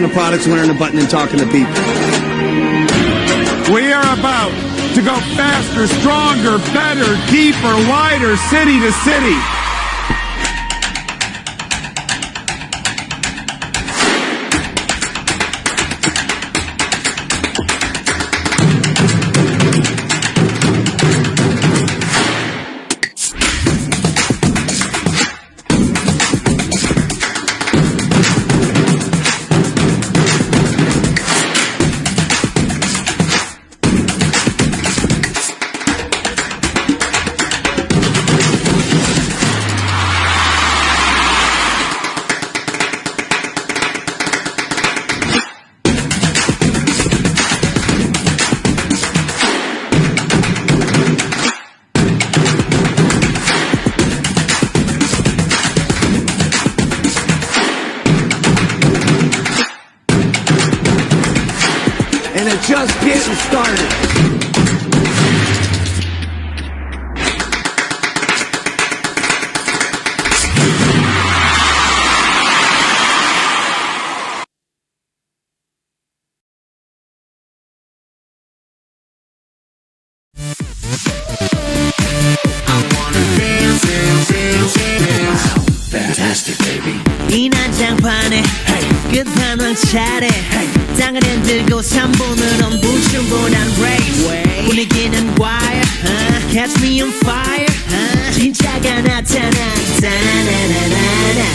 using the products, wearing the button, and talking to people. We are about to go faster, stronger, better, deeper, wider, city to city. And it's just getting started. Fantastic, baby. 이 난장판에 끝판왕 차례 땅을 흔들고 3분으론 부춘보단 race 분위기는 wire catch me on fire 진짜가 나타난다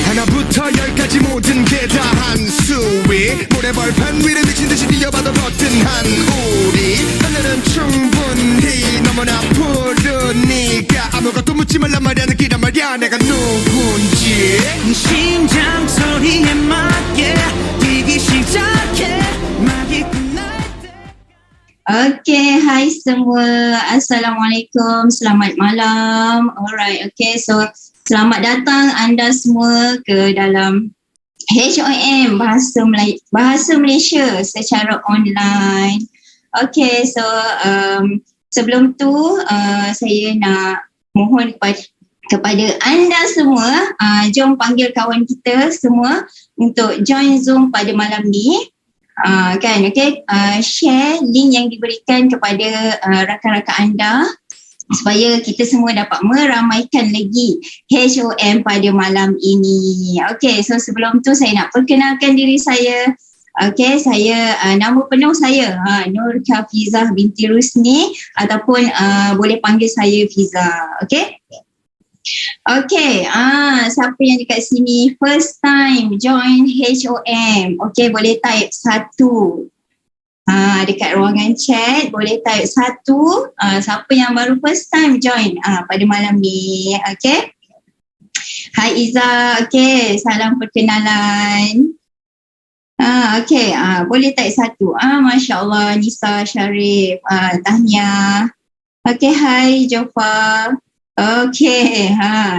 하나부터 열까지 모든 게 다 한 수위 모래벌판 위를 미친듯이 뛰어봐도 버튼한 우리 하늘은 충분히 너무나 푸르니까 아무것도 묻지 말란 말이야 느끼란 말이야 내가 누군지 심장 소리에 맞게 뛰기 시작해 막이 끝날 때. Okay, hai semua. Assalamualaikum. Selamat malam. Alright, okay. So, selamat datang anda semua ke dalam HOM Bahasa Malaysia secara online. Okay, so sebelum tu saya nak mohon kepada anda semua, jom panggil kawan kita semua untuk join Zoom pada malam ni. Kan, okay, share link yang diberikan kepada rakan-rakan anda supaya kita semua dapat meramaikan lagi HOM pada malam ini. Okay, so sebelum tu saya nak perkenalkan diri saya. Okay, saya nama penuh saya Nur Khafizah binti Rusni ataupun boleh panggil saya Fiza. Okay. Okay, siapa yang dekat sini first time join HOM, okay, boleh type 1. Dekat ruangan chat boleh type 1. Siapa yang baru first time join pada malam ni, okay. Hai Iza, okay, salam perkenalan. Okay, boleh type 1. Masya Allah, Nisa, Syarif, Tahniah. Okay, hai Jofa. Okay,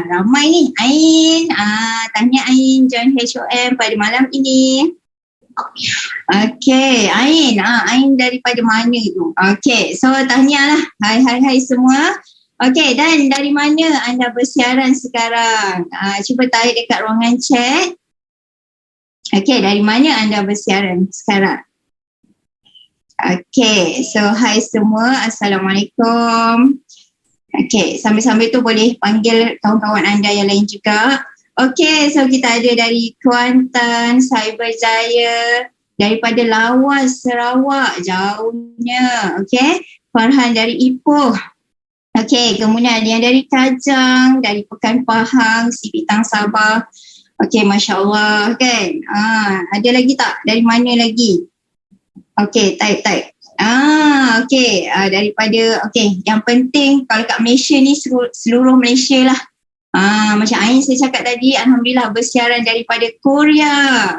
ramai ni. Ain, Tahniah Ain join HOM pada malam ini. Okay, Ain, Ain daripada mana tu? Okay, so tahniah lah. Hai semua. Okay, dan dari mana anda bersiaran sekarang? Cuba tarik dekat ruangan chat. Okay, dari mana anda bersiaran sekarang? Okay, so hai semua. Assalamualaikum. Okay, sambil-sambil tu boleh panggil kawan-kawan anda yang lain juga. Okay, so kita ada dari Kuantan, Cyberjaya, daripada Lawas, Sarawak, jauhnya. Okay, Farhan dari Ipoh. Okay, kemudian ada yang dari Kajang, dari Pekan Pahang, Sipitang, Sabah. Okay, Masya Allah kan. Ada lagi tak? Dari mana lagi? Okay, type. Okay, daripada, okay, yang penting kalau kat Malaysia ni seluruh Malaysia lah. Macam Ain saya cakap tadi, Alhamdulillah bersiaran daripada Korea.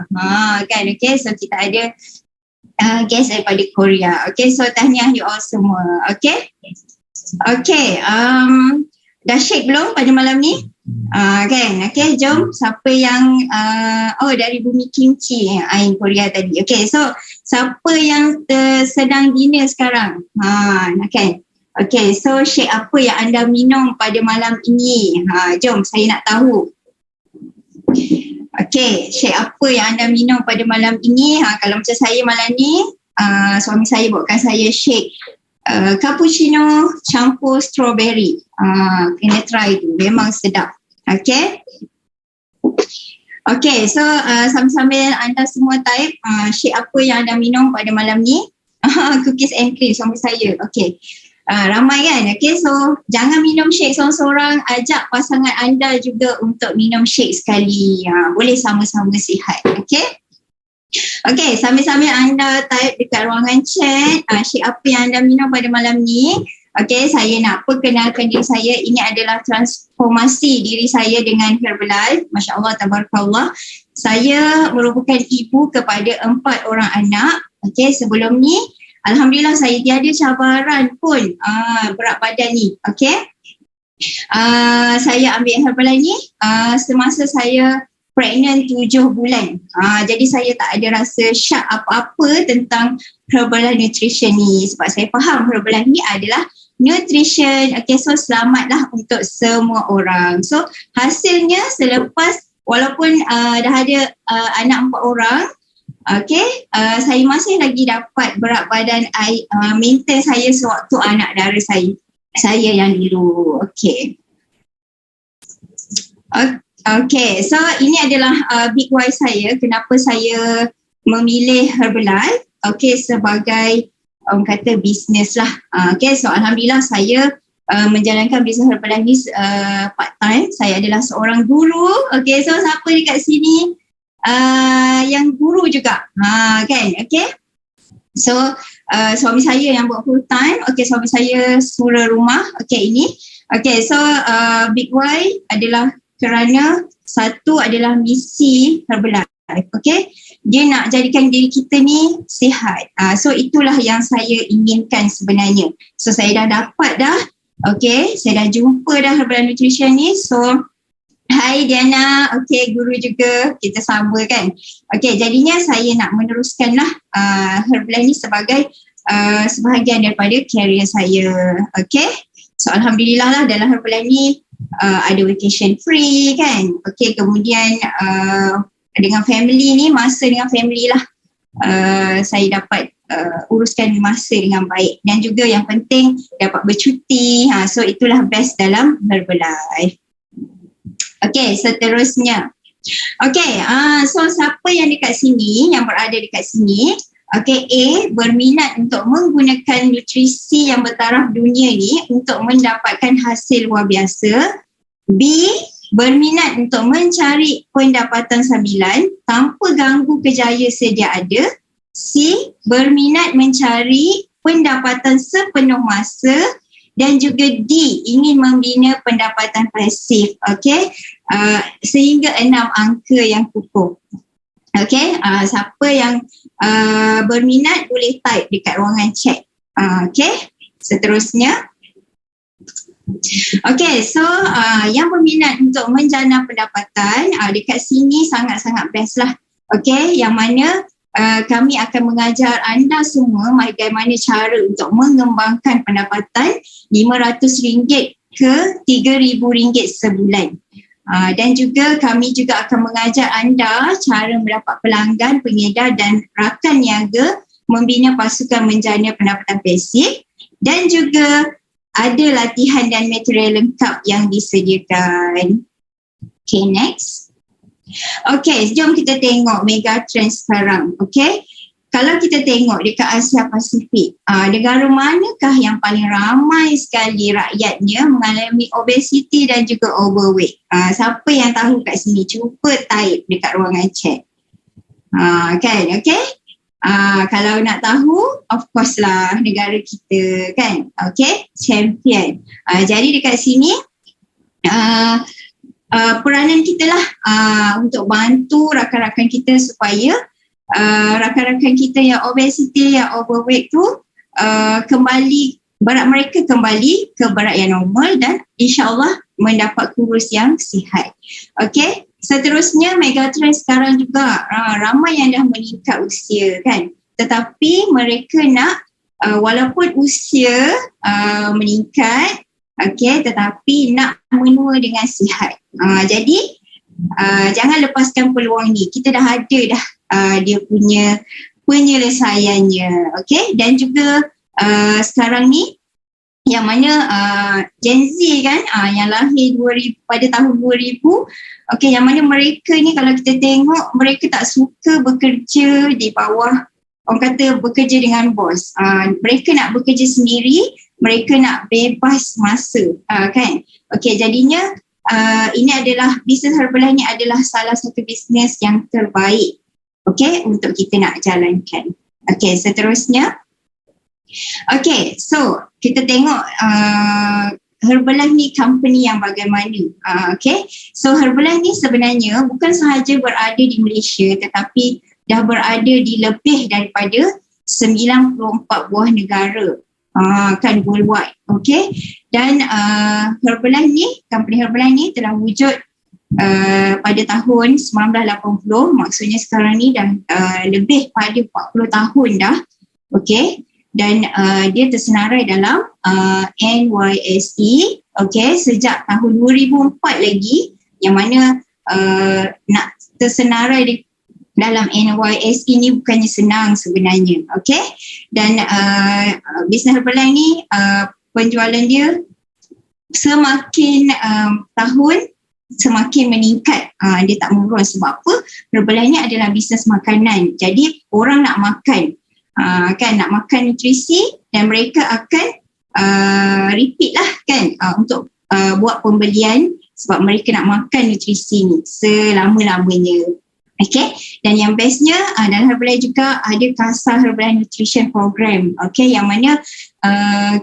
Kan, okay, so kita ada guest daripada Korea. Okay, so tahniah you all semua. Okay. Okay, dah shake belum pada malam ni? Kan, okay, jom siapa yang dari Bumi Kimchi, Ain Korea tadi. Okay, so siapa yang sedang dinner sekarang? Kan. Okay, so shake apa yang anda minum pada malam ini? Jom, saya nak tahu. Okey, shake apa yang anda minum pada malam ini? Kalau macam saya malam ni, suami saya buatkan saya shake cappuccino campur strawberry. Kena try tu, memang sedap. Okey. Okey, so sambil-sambil anda semua type shake apa yang anda minum pada malam ni. Cookies and cream suami saya. Okey. Ramai kan? Okay, so jangan minum shake seorang-seorang, ajak pasangan anda juga untuk minum shake sekali. Boleh sama-sama sihat. Okay? Okay, sambil-sambil anda type dekat ruangan chat, shake apa yang anda minum pada malam ni. Okay, saya nak perkenalkan diri saya. Ini adalah transformasi diri saya dengan Herbalife. Masya Allah, tabarakallah. Saya merupakan ibu kepada 4 orang anak. Okay, sebelum ni alhamdulillah saya tiada cabaran pun berat badan ni. Okay. Saya ambil Herbalife ni semasa saya pregnant 7 bulan. Jadi saya tak ada rasa syak apa-apa tentang Herbalife nutrition ni. Sebab saya faham Herbalife ni adalah nutrition. Okay, so selamatlah untuk semua orang. So hasilnya selepas walaupun dah ada anak 4 orang, okay, saya masih lagi dapat berat badan maintain saya sewaktu anak dara saya yang dulu. Okay. Okay, so ini adalah big why saya, kenapa saya memilih Herbalife. Okay, sebagai kata bisnes lah. Okay, so alhamdulillah saya menjalankan bisnes Herbalife ni part time. Saya adalah seorang guru. Okay, so siapa dekat sini yang guru juga, kan? Okay, so suami saya yang buat full time. Okay, suami saya sura rumah. Okay, ini. Okay, so big why adalah kerana satu adalah misi Herbalife. Okay, dia nak jadikan diri kita ni sihat. So itulah yang saya inginkan sebenarnya. So saya dah dapat dah. Okay, saya dah jumpa dah Herbalife Nutrition ni. So hai Diana, okay, guru juga, kita sama kan. Okay, jadinya saya nak meneruskanlah Herbalife ni sebagai sebahagian daripada career saya. Okay, so alhamdulillah lah dalam Herbalife ni ada vacation free kan. Okay, kemudian dengan family ni, masa dengan family lah saya dapat uruskan masa dengan baik. Dan juga yang penting dapat bercuti. So itulah best dalam Herbalife. Okay, seterusnya. Okay, so siapa yang dekat sini, yang berada dekat sini, okay, A, berminat untuk menggunakan nutrisi yang bertaraf dunia ni untuk mendapatkan hasil luar biasa. B, berminat untuk mencari pendapatan sambilan tanpa ganggu kerjaya sedia ada. C, berminat mencari pendapatan sepenuh masa. Dan juga D, ingin membina pendapatan pasif. Okay, sehingga 6 angka yang kukuh. Okay, siapa yang berminat boleh type dekat ruangan chat. Okay, seterusnya. Okay, so yang berminat untuk menjana pendapatan dekat sini sangat-sangat best lah. Okay, yang mana kami akan mengajar anda semua bagaimana cara untuk mengembangkan pendapatan RM500 ke RM3,000 sebulan. Dan juga kami juga akan mengajar anda cara mendapat pelanggan, pengedar dan rakan niaga, membina pasukan menjana pendapatan pasif, dan juga ada latihan dan material lengkap yang disediakan. Okay, next. Okay, jom kita tengok megatrend sekarang. Okay, kalau kita tengok dekat Asia Pasifik, negara manakah yang paling ramai sekali rakyatnya mengalami obesiti dan juga overweight? Siapa yang tahu kat sini? Cuba type dekat ruangan chat. Kan, okay? Kalau nak tahu, of course lah negara kita kan. Okay, champion. Jadi dekat sini, peranan kita lah untuk bantu rakan-rakan kita supaya rakan-rakan kita yang obesity, yang overweight tu kembali, berat mereka kembali ke berat yang normal dan insyaAllah mendapat kurus yang sihat. Okay, seterusnya megatrend sekarang juga ramai yang dah meningkat usia kan, tetapi mereka nak walaupun usia meningkat, okay, tetapi nak menua dengan sihat. Jadi Jangan lepaskan peluang ni. Kita dah ada dah dia punya penyelesaiannya. Okay, dan juga sekarang ni yang mana Gen Z kan, yang lahir pada tahun 2000, okay, yang mana mereka ni kalau kita tengok, mereka tak suka bekerja di bawah, orang kata bekerja dengan bos. Mereka nak bekerja sendiri, mereka nak bebas masa, kan. Okay, jadinya ini adalah bisnes Herbalife ni adalah salah satu bisnes yang terbaik, okay, untuk kita nak jalankan. Okay, seterusnya. Okay, so kita tengok Herbalife ni company yang bagaimana. Okay, so Herbalife ni sebenarnya bukan sahaja berada di Malaysia tetapi dah berada di lebih daripada 94 buah negara, kan, worldwide. Okay, dan Herbalife ni, company Herbalife ni telah wujud pada tahun 1980, maksudnya sekarang ni dah lebih pada 40 tahun dah. Okay, dan dia tersenarai dalam NYSE, okay, sejak tahun 2004 lagi, yang mana nak tersenarai dalam NYSE ni bukannya senang sebenarnya. Okay, dan bisnes Herbalife ni penjualan dia semakin tahun semakin meningkat, dia tak menurun. Sebab apa? Herbalife ni adalah bisnes makanan, jadi orang nak makan, kan, nak makan nutrisi, dan mereka akan repeat lah, kan, untuk buat pembelian sebab mereka nak makan nutrisi ni selama-lamanya. Okay, dan yang bestnya dalam Herbalife juga ada KASA Herbalife Nutrition Program, okay, yang mana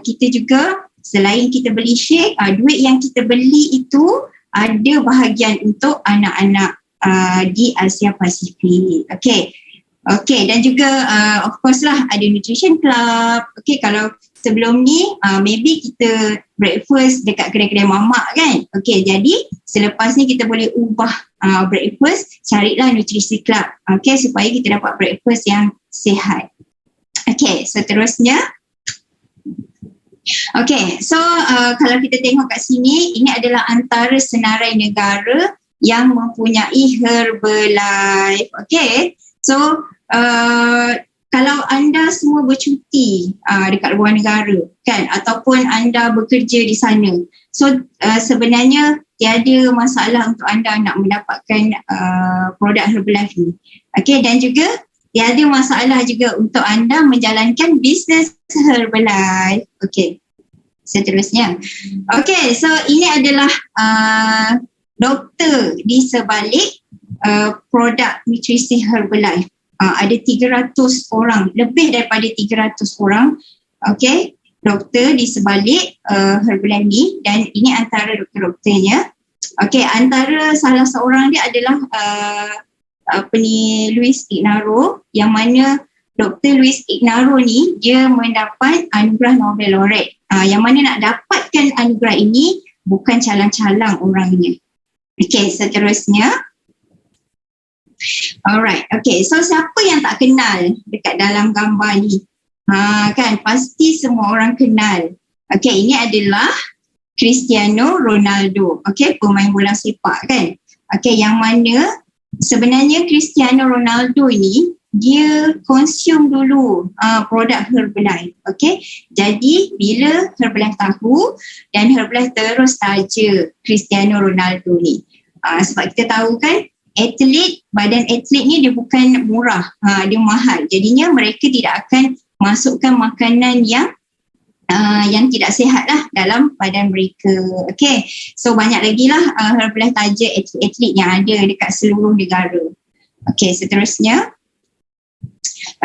kita juga selain kita beli shake, duit yang kita beli itu ada bahagian untuk anak-anak di Asia Pasifik. Okay. Okay, dan juga of course lah ada nutrition club. Okay, kalau sebelum ni maybe kita breakfast dekat kedai-kedai mamak, kan. Okay, jadi selepas ni kita boleh ubah breakfast, carilah nutrisi club. Okay, supaya kita dapat breakfast yang sihat. Okay, seterusnya. Okay, so kalau kita tengok kat sini, ini adalah antara senarai negara yang mempunyai Herbalife. Okay, so kalau anda semua bercuti dekat luar negara, kan, ataupun anda bekerja di sana, so sebenarnya tiada masalah untuk anda nak mendapatkan produk Herbalife ni. Okay, dan juga tiada masalah juga untuk anda menjalankan bisnes Herbalife. Okay, seterusnya. Okay, so ini adalah doktor di sebalik produk nutrisi Herbalife. Ada 300 orang, lebih daripada 300 orang, okay, doktor di sebalik Herbalife ni, dan ini antara doktor-doktornya. Okay, antara salah seorang dia adalah Luis Ignarro, yang mana Dr. Luis Ignarro ni dia mendapat anugerah Nobel Laureate, yang mana nak dapatkan anugerah ini bukan calang-calang orangnya. Okay, seterusnya. Alright, okay, so siapa yang tak kenal dekat dalam gambar ni? Kan, pasti semua orang kenal. Okay, ini adalah Cristiano Ronaldo, okay, pemain bola sepak, kan. Okay, yang mana sebenarnya Cristiano Ronaldo ni dia consume dulu produk Herbalife, okay. Jadi bila Herbalife tahu, dan Herbalife terus taja Cristiano Ronaldo ni, sebab kita tahu kan, badan atlet ni dia bukan murah, dia mahal. Jadinya mereka tidak akan masukkan makanan yang tidak sihat lah dalam badan mereka. Okay, so banyak lagi lah Herbalife taja atlet yang ada dekat seluruh negara. Okay, seterusnya.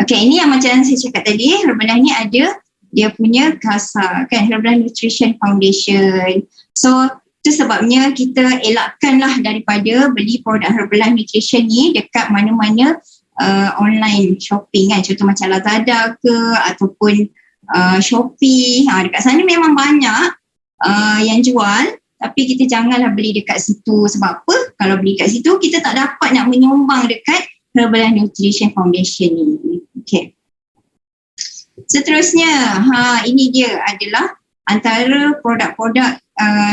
Okay, ini yang macam saya cakap tadi, Herbalife ni ada dia punya KASA, kan, Herbalife Nutrition Foundation. So itu sebabnya kita elakkanlah daripada beli produk Herbalife Nutrition ni dekat mana-mana online shopping, kan, contoh macam Lazada ke ataupun Shopee. Dekat sana memang banyak yang jual, tapi kita janganlah beli dekat situ. Sebab apa? Kalau beli kat situ kita tak dapat nak menyumbang dekat Herbalife Nutrition Foundation ni. Okay, seterusnya, ini dia adalah antara produk-produk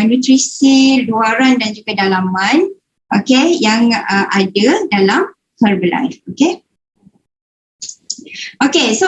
nutrisi luaran dan juga dalaman. okay, yang ada dalam Herbalife. Okay. Okay, so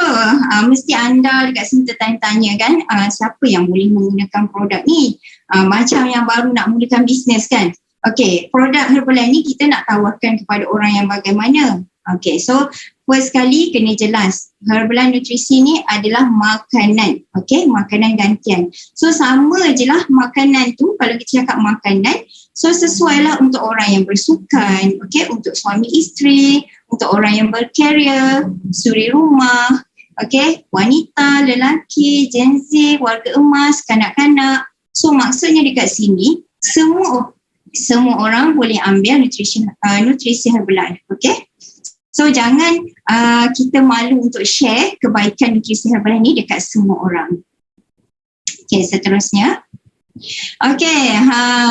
mesti anda dekat sini tertanya-tanya kan, siapa yang boleh menggunakan produk ni? Macam yang baru nak mulakan bisnes kan. Okay, produk Herbalife ni kita nak tawarkan kepada orang yang bagaimana? Okay, so first kali kena jelas Herbalife Nutrisi ni adalah makanan. Okay, makanan gantian. So sama je lah makanan tu, kalau kita cakap makanan, so sesuai lah untuk orang yang bersukan, okay, untuk suami isteri, untuk orang yang berkarier, suri rumah, okay, wanita, lelaki, Gen Z, warga emas, kanak-kanak. So maksudnya dekat sini, semua orang boleh ambil nutrisi Herbalife, okay. So jangan kita malu untuk share kebaikan nutrisi Herbalife ni dekat semua orang. Okay, seterusnya. Okay,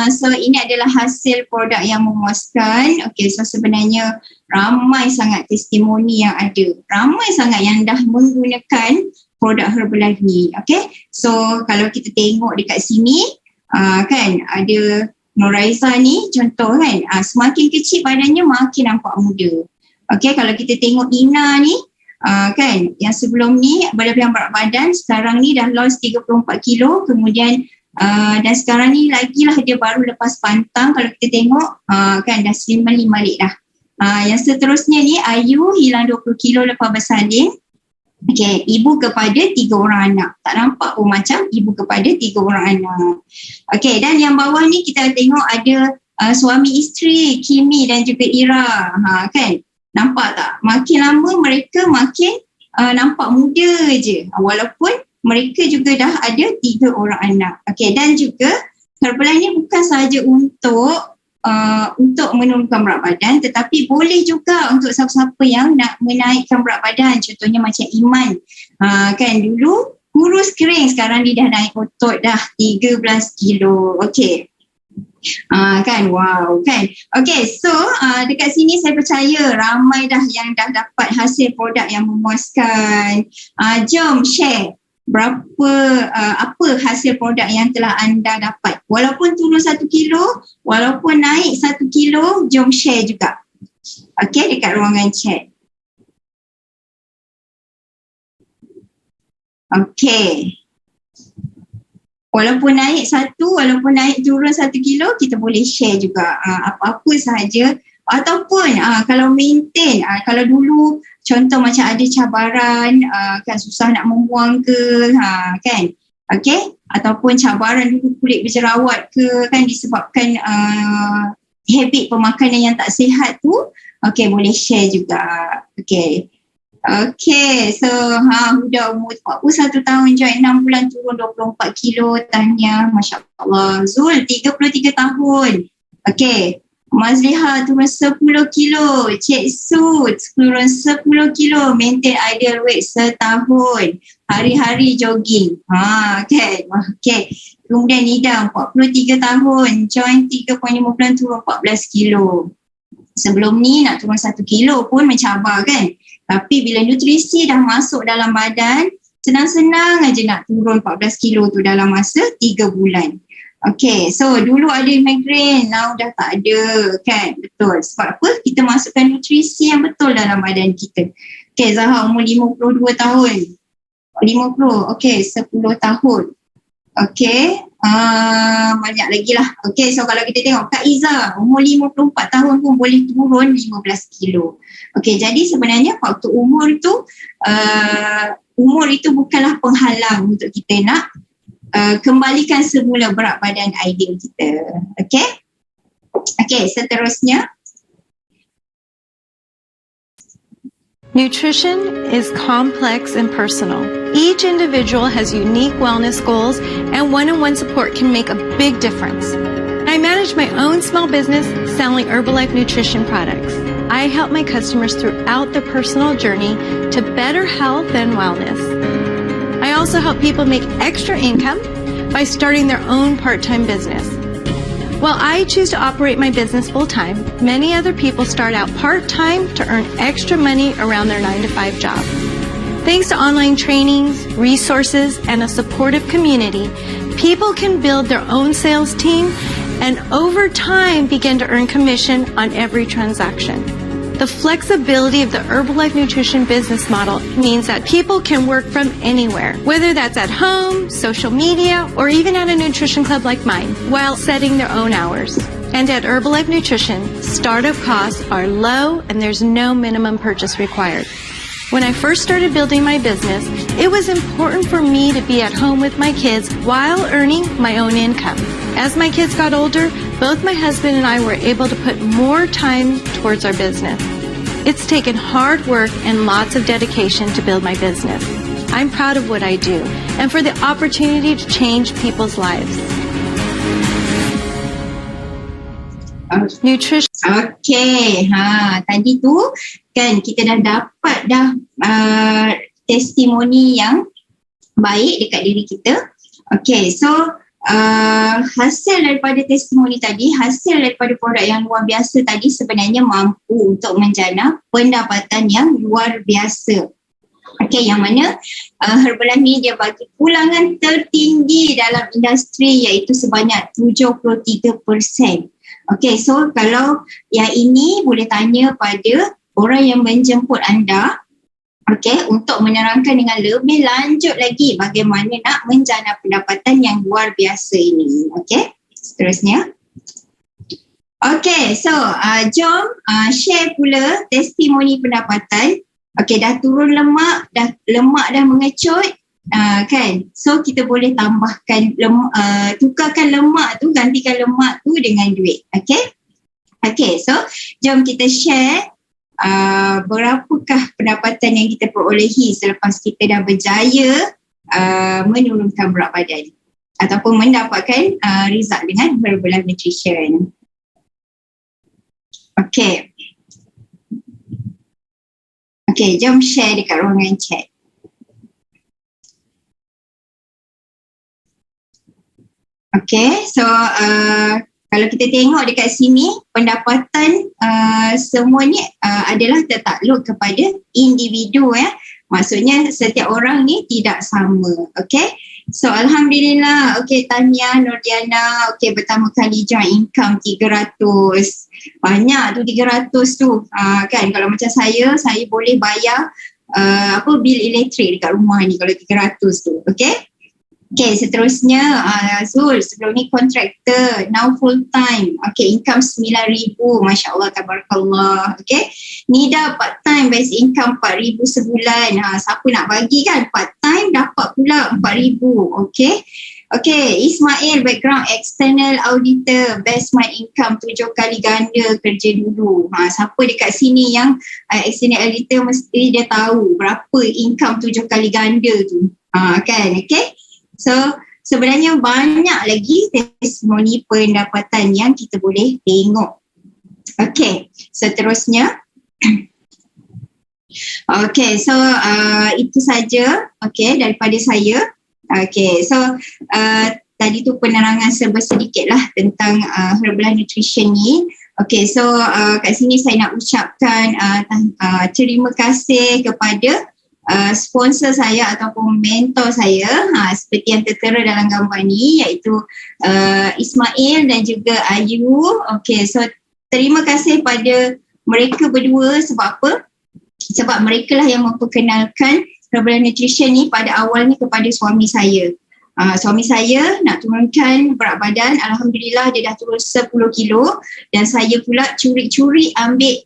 so ini adalah hasil produk yang memuaskan. Okay, so sebenarnya ramai sangat testimoni yang ada. Ramai sangat yang dah menggunakan produk Herbalife ni. Okay, so kalau kita tengok dekat sini, kan ada Noraiza ni contoh kan, semakin kecil badannya makin nampak muda. Okay, kalau kita tengok Ina ni, kan yang sebelum ni berlebihan berat badan, sekarang ni dah lost 34 kilo, kemudian dan sekarang ni lagi lah dia baru lepas pantang, kalau kita tengok kan dah slim balik dah. Yang seterusnya ni Ayu hilang 20 kilo lepas bersalin. Okay, ibu kepada 3 orang anak. Tak nampak pun macam ibu kepada 3 orang anak. Okay, dan yang bawah ni kita tengok ada suami isteri Kimi dan juga Ira, kan. Nampak tak? Makin lama mereka makin nampak muda je. Walaupun mereka juga dah ada 3 orang anak. Okay, dan juga Herbalife ni bukan sahaja untuk menurunkan berat badan, tetapi boleh juga untuk siapa-siapa yang nak menaikkan berat badan. Contohnya macam Iman. Kan dulu kurus kering, sekarang dia dah naik otot dah 13 kilo. Okay. Kan, wow, kan. Okay, so dekat sini saya percaya ramai dah yang dah dapat hasil produk yang memuaskan. Jom share apa hasil produk yang telah anda dapat. Walaupun turun 1 kilo, walaupun naik 1 kilo, jom share juga. Okay, dekat ruangan chat. Okay. Walaupun naik turun 1 kilo, kita boleh share juga apa-apa sahaja. Ataupun kalau maintain, kalau dulu contoh macam ada cabaran, kan susah nak membuang ke, kan, okay, ataupun cabaran dulu kulit berjerawat ke, kan disebabkan habit pemakanan yang tak sihat tu, okay, boleh share juga. Okay. Okay, so Huda umur 41 tahun, join 6 bulan turun 24 kilo, tahniah, Masya Allah. Zul 33 tahun, okay. Mazliha turun 10 kilo, Cik Su turun 10 kilo, maintain ideal weight setahun, hari-hari jogging, kan, okay. Kemudian Nida 43 tahun, join 3.5 bulan turun 14 kilo. Sebelum ni nak turun 1 kilo pun mencabar kan. Tapi bila nutrisi dah masuk dalam badan, senang-senang aja nak turun 14 kilo tu dalam masa 3 bulan. Okay, so dulu ada migraine, now dah tak ada, kan? Betul. Sebab apa? Kita masukkan nutrisi yang betul dalam badan kita. Okay, Zaha umur 52 tahun. 50, okay, 10 tahun. Okay, banyak lagi lah. Okay, so kalau kita tengok Kak Iza, umur 54 tahun pun boleh turun 15 kilo. Okay, jadi sebenarnya faktor umur itu bukanlah penghalang untuk kita nak kembalikan semula berat badan ideal kita. Okay? Okay, seterusnya. Nutrition is complex and personal. Each individual has unique wellness goals, and one-on-one support can make a big difference. I manage my own small business selling Herbalife nutrition products. I help my customers throughout their personal journey to better health and wellness. I also help people make extra income by starting their own part-time business. While I choose to operate my business full-time, many other people start out part-time to earn extra money around their 9-to-5 job. Thanks to online trainings, resources, and a supportive community, people can build their own sales team and over time begin to earn commission on every transaction. The flexibility of the Herbalife Nutrition business model means that people can work from anywhere, whether that's at home, social media, or even at a nutrition club like mine, while setting their own hours. And at Herbalife Nutrition, startup costs are low and there's no minimum purchase required. When I first started building my business, it was important for me to be at home with my kids while earning my own income. As my kids got older, both my husband and I were able to put more time towards our business. It's taken hard work and lots of dedication to build my business. I'm proud of what I do and for the opportunity to change people's lives. Nutrition. Okay, tadi tu kan kita dah dapat testimoni yang baik dekat diri kita. Okay, so hasil daripada testimoni tadi, hasil daripada produk yang luar biasa tadi sebenarnya mampu untuk menjana pendapatan yang luar biasa. Okay, yang mana Herbalife ni dia bagi pulangan tertinggi dalam industri iaitu sebanyak 73%. Okay, so kalau yang ini boleh tanya pada orang yang menjemput anda, okay, untuk menerangkan dengan lebih lanjut lagi bagaimana nak menjana pendapatan yang luar biasa ini. Okay, seterusnya. Okay, so jom share pula testimoni pendapatan. Okay, dah turun lemak, lemak dah mengecut. Kan, so kita boleh tambahkan tukarkan lemak tu, gantikan lemak tu dengan duit. Okay, so jom kita share berapakah pendapatan yang kita perolehi selepas kita dah berjaya menurunkan berat badan ataupun mendapatkan result dengan Herbalife Nutrition. Okay, jom share dekat ruangan chat. Okay, so kalau kita tengok dekat sini, pendapatan semuanya adalah tertakluk kepada individu ya. Maksudnya setiap orang ni tidak sama. Okay, so Alhamdulillah. Okay, Tania, Nurdiana, okay, pertama kali join income 300. Banyak tu 300 tu. Kan, kalau macam saya boleh bayar bil elektrik dekat rumah ni kalau 300 tu. Okay, seterusnya Zul, sebelum ni kontraktor, now full time. Okay, income 9,000, Masya Allah, tabarakallah. Okay, Nida part time, best income 4,000 sebulan. Siapa nak bagi kan, part time dapat pula 4,000. Okay, Ismail, background external auditor, best my income 7 kali ganda kerja dulu. Siapa dekat sini yang external auditor mesti dia tahu berapa income 7 kali ganda tu. Kan, okay. So sebenarnya banyak lagi testimoni pendapatan yang kita boleh tengok. Okay, seterusnya. Okay, so itu saja daripada saya. Okay, so tadi tu penerangan sedikit lah tentang Herbalife Nutrition ni. Okay, so kat sini saya nak ucapkan terima kasih kepada sponsor saya ataupun mentor saya seperti yang tertera dalam gambar ni, iaitu Ismail dan juga Ayu. Okay, so terima kasih pada mereka berdua. Sebab apa? Sebab mereka lah yang memperkenalkan Herbalife Nutrition ni pada awal ni kepada suami saya. Suami saya nak turunkan berat badan, Alhamdulillah dia dah turun 10 kilo dan saya pula curi-curi ambil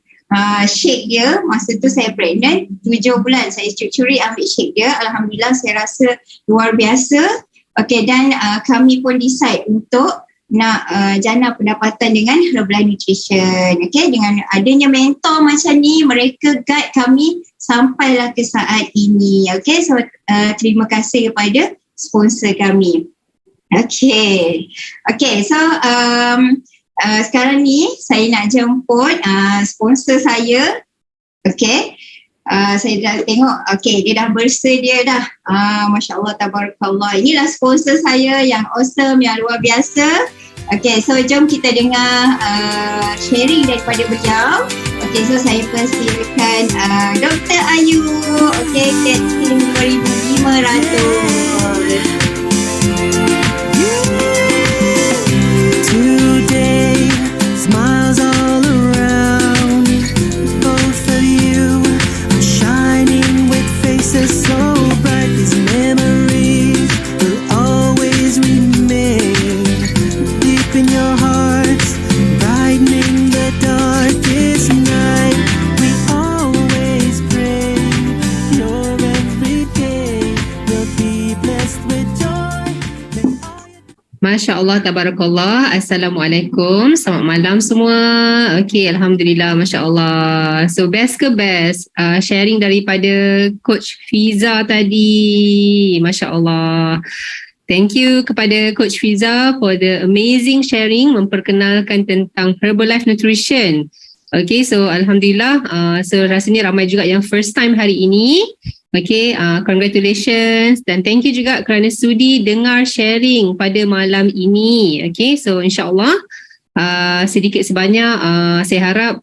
shake dia. Masa tu saya pregnant 7 bulan, saya curi ambil shake dia. Alhamdulillah saya rasa luar biasa. Okay, dan kami pun decide untuk nak jana pendapatan dengan Herbalife Nutrition. Okay, dengan adanya mentor macam ni, mereka guide kami sampailah ke saat ini. Okay, so terima kasih kepada sponsor kami. Okay, so sekarang ni saya nak jemput sponsor saya. Okay, saya dah tengok, okay, dia dah bersedia dah. Masya Allah, tabarakallah. Inilah sponsor saya yang awesome, yang luar biasa. Okay, so jom kita dengar sharing daripada beliau. Okay, so saya persilakan Dr. Ayu. Okay, Cat Team 2500. blessed with joy. Masya Allah, tabarakallah. Assalamualaikum. Selamat malam semua. Okey, Alhamdulillah, Masya Allah. So, best ke best? Sharing daripada Coach Fiza tadi. Masya Allah. Thank you kepada Coach Fiza for the amazing sharing memperkenalkan tentang Herbalife Nutrition. Okay, so Alhamdulillah. So, rasanya ramai juga yang first time hari ini. Okay, congratulations dan thank you juga kerana sudi dengar sharing pada malam ini. Okay, so insyaAllah sedikit sebanyak saya harap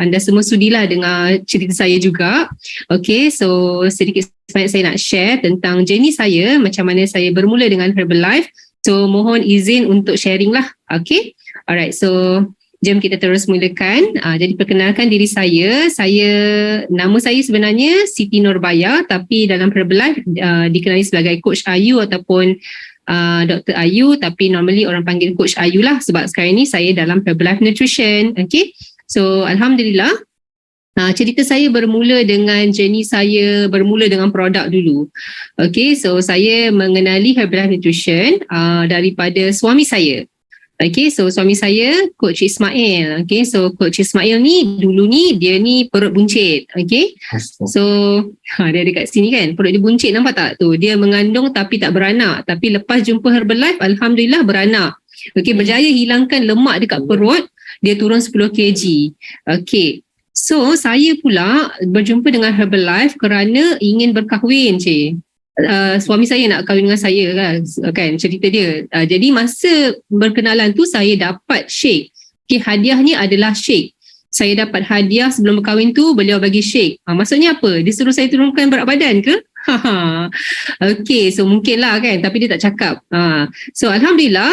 anda semua sudilah dengar cerita saya juga. Okay, so sedikit sebanyak saya nak share tentang journey saya, macam mana saya bermula dengan Herbalife. So mohon izin untuk sharing lah. Okay, alright, so jom kita terus mulakan. Jadi perkenalkan diri saya. Nama saya sebenarnya Siti Nurbaya, tapi dalam Herbalife dikenali sebagai Coach Ayu ataupun Dr. Ayu, tapi normally orang panggil Coach Ayu lah sebab sekarang ni saya dalam Herbalife Nutrition. Okay, so Alhamdulillah. Cerita saya bermula dengan journey saya bermula dengan produk dulu. Okay, so saya mengenali Herbalife Nutrition daripada suami saya. Okay, so suami saya Coach Ismail. Okay, so Coach Ismail ni dulu ni dia ni perut buncit. Okay, so dia ada kat sini kan, perut dia buncit, nampak tak tu? Dia mengandung tapi tak beranak, tapi lepas jumpa Herbalife Alhamdulillah beranak. Okay, berjaya hilangkan lemak dekat perut, dia turun 10 kg. Okay, so saya pula berjumpa dengan Herbalife kerana ingin berkahwin, cik. Suami saya nak kahwin dengan saya kan cerita dia. Jadi masa berkenalan tu saya dapat shake. Okay, hadiahnya adalah shake. Saya dapat hadiah sebelum berkahwin tu, beliau bagi shake. Maksudnya apa? Dia suruh saya turunkan berat badan ke? Okay, so mungkin lah kan, tapi dia tak cakap. So Alhamdulillah,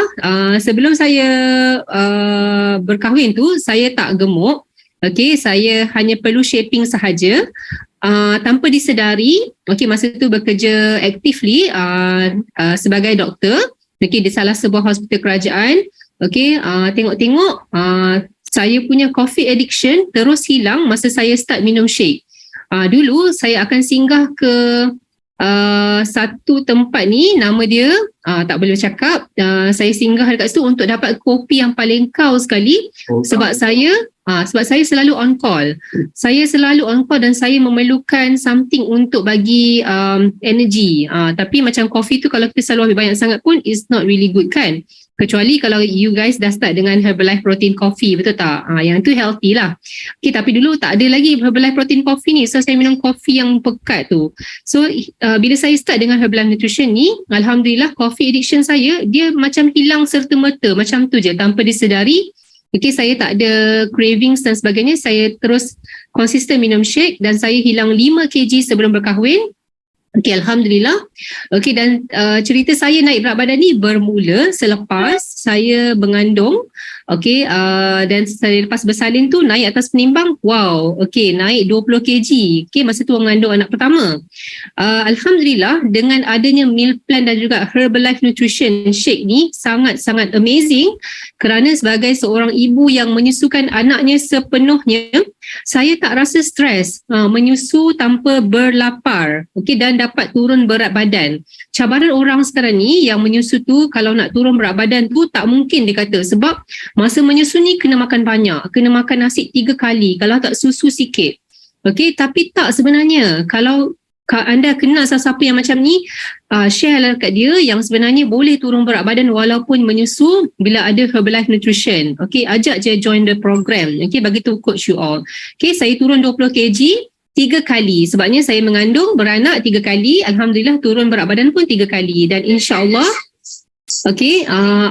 sebelum saya berkahwin tu saya tak gemuk. Okay, saya hanya perlu shaping sahaja. Tanpa disedari, okay, masa tu bekerja actively sebagai doktor, okay, di salah sebuah hospital kerajaan. Okay, tengok-tengok saya punya coffee addiction terus hilang masa saya start minum shake. Dulu saya akan singgah ke satu tempat ni, nama dia tak boleh cakap. Saya singgah dekat situ untuk dapat kopi yang paling kau sekali. Sebab saya selalu on call. Saya selalu on call dan saya memerlukan something untuk bagi energy. Tapi macam kopi tu kalau kita selalu ambil banyak sangat pun it's not really good kan. Kecuali kalau you guys dah start dengan Herbalife Protein Coffee, betul tak? Yang tu healthy lah. Okay, tapi dulu tak ada lagi Herbalife Protein Coffee ni. So saya minum kopi yang pekat tu. So bila saya start dengan Herbalife Nutrition ni, Alhamdulillah coffee addiction saya dia macam hilang serta-merta. Macam tu je tanpa disedari. Okay, saya tak ada cravings dan sebagainya. Saya terus konsisten minum shake dan saya hilang 5 kg sebelum berkahwin. Okay, Alhamdulillah. Okay, dan cerita saya naik berat badan ni bermula selepas saya mengandung. Okay, dan saya lepas bersalin tu naik atas penimbang. Wow, okay, naik 20 kg. Okay, masa tu mengandung anak pertama. Alhamdulillah, dengan adanya meal plan dan juga Herbalife Nutrition Shake ni sangat-sangat amazing kerana sebagai seorang ibu yang menyusukan anaknya sepenuhnya, saya tak rasa stres menyusu tanpa berlapar. Okay, dan dapat turun berat badan. Cabaran orang sekarang ni yang menyusu tu, kalau nak turun berat badan tu tak mungkin dia kata, sebab masa menyusu ni kena makan banyak, kena makan nasi 3 kali, kalau tak susu sikit. Okay, tapi tak sebenarnya. Kalau anda kenal siapa yang macam ni, share lah kat dia yang sebenarnya boleh turun berat badan walaupun menyusu bila ada Herbalife Nutrition. Okay, ajak je join the program. Okay, bagi tu coach you all. Okay, saya turun 20 kg 3 kali. Sebabnya saya mengandung, beranak 3 kali. Alhamdulillah turun berat badan pun 3 kali. Dan insyaAllah, okay,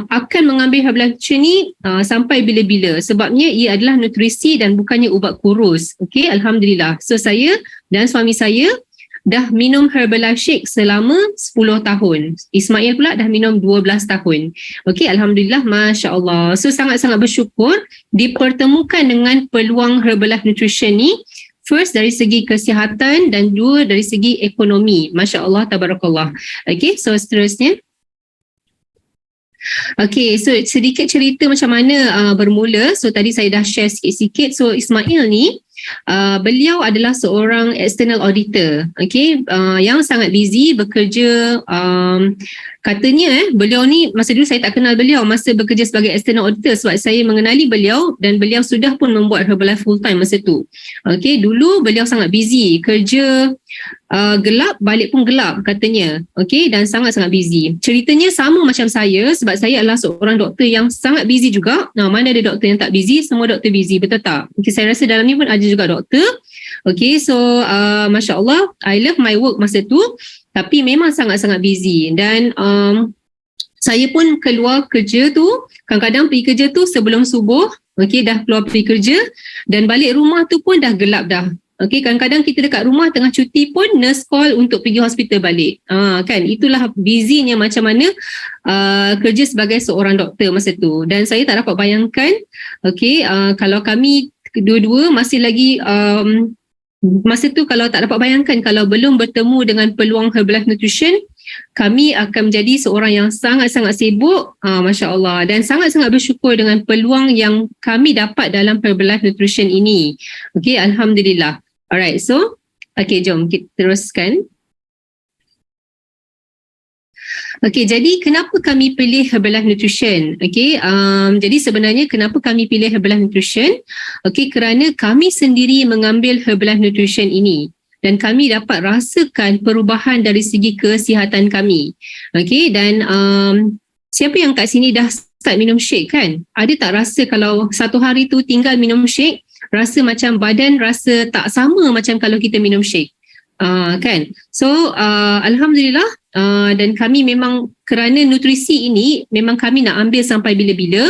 akan mengambil Herbalife Nutrition ni sampai bila-bila. Sebabnya ia adalah nutrisi dan bukannya ubat kurus. Okay, Alhamdulillah. So saya dan suami saya dah minum Herbalife Shake selama 10 tahun. Ismail pula dah minum 12 tahun. Okay, Alhamdulillah, Masya Allah. So sangat-sangat bersyukur dipertemukan dengan peluang Herbalife Nutrition ni. First dari segi kesihatan dan dua dari segi ekonomi. Masya Allah, tabarakallah. Okay, so seterusnya. Okay, so sedikit cerita macam mana bermula. So tadi saya dah share sikit-sikit. So Ismail ni beliau adalah seorang external auditor, okay, yang sangat busy bekerja. Katanya beliau ni, masa dulu saya tak kenal beliau masa bekerja sebagai external auditor, sebab saya mengenali beliau dan beliau sudah pun membuat Herbalife full time masa tu. Okay, dulu beliau sangat busy, kerja gelap balik pun gelap katanya, okay, dan sangat-sangat busy. Ceritanya sama macam saya, sebab saya adalah seorang doktor yang sangat busy juga. Mana ada doktor yang tak busy? Semua doktor busy, betul tak? Okay, saya rasa dalam ni pun ada juga doktor. Okay, so Masya Allah, I love my work masa tu, tapi memang sangat-sangat busy. Dan saya pun keluar kerja tu, kadang-kadang pergi kerja tu sebelum subuh, okay, dah keluar pergi kerja, dan balik rumah tu pun dah gelap dah. Okay, kadang-kadang kita dekat rumah tengah cuti pun nurse call untuk pergi hospital balik. Kan, itulah busynya macam mana kerja sebagai seorang doktor masa tu. Dan saya tak dapat bayangkan, okay, kalau kami dua-dua masih lagi masa tu, kalau tak dapat bayangkan kalau belum bertemu dengan peluang Herbalife Nutrition, kami akan menjadi seorang yang sangat-sangat sibuk, Masya Allah, dan sangat-sangat bersyukur dengan peluang yang kami dapat dalam Herbalife Nutrition ini. Okay, Alhamdulillah. Alright, so okay, jom kita teruskan. Okay, jadi kenapa kami pilih Herbalife Nutrition? Okay, jadi sebenarnya kenapa kami pilih Herbalife Nutrition? Okay, kerana kami sendiri mengambil Herbalife Nutrition ini dan kami dapat rasakan perubahan dari segi kesihatan kami. Okay, dan siapa yang kat sini dah start minum shake kan? Ada tak rasa kalau satu hari tu tinggal minum shake, rasa macam badan rasa tak sama macam kalau kita minum shake? Kan? So Alhamdulillah, dan kami memang kerana nutrisi ini memang kami nak ambil sampai bila-bila.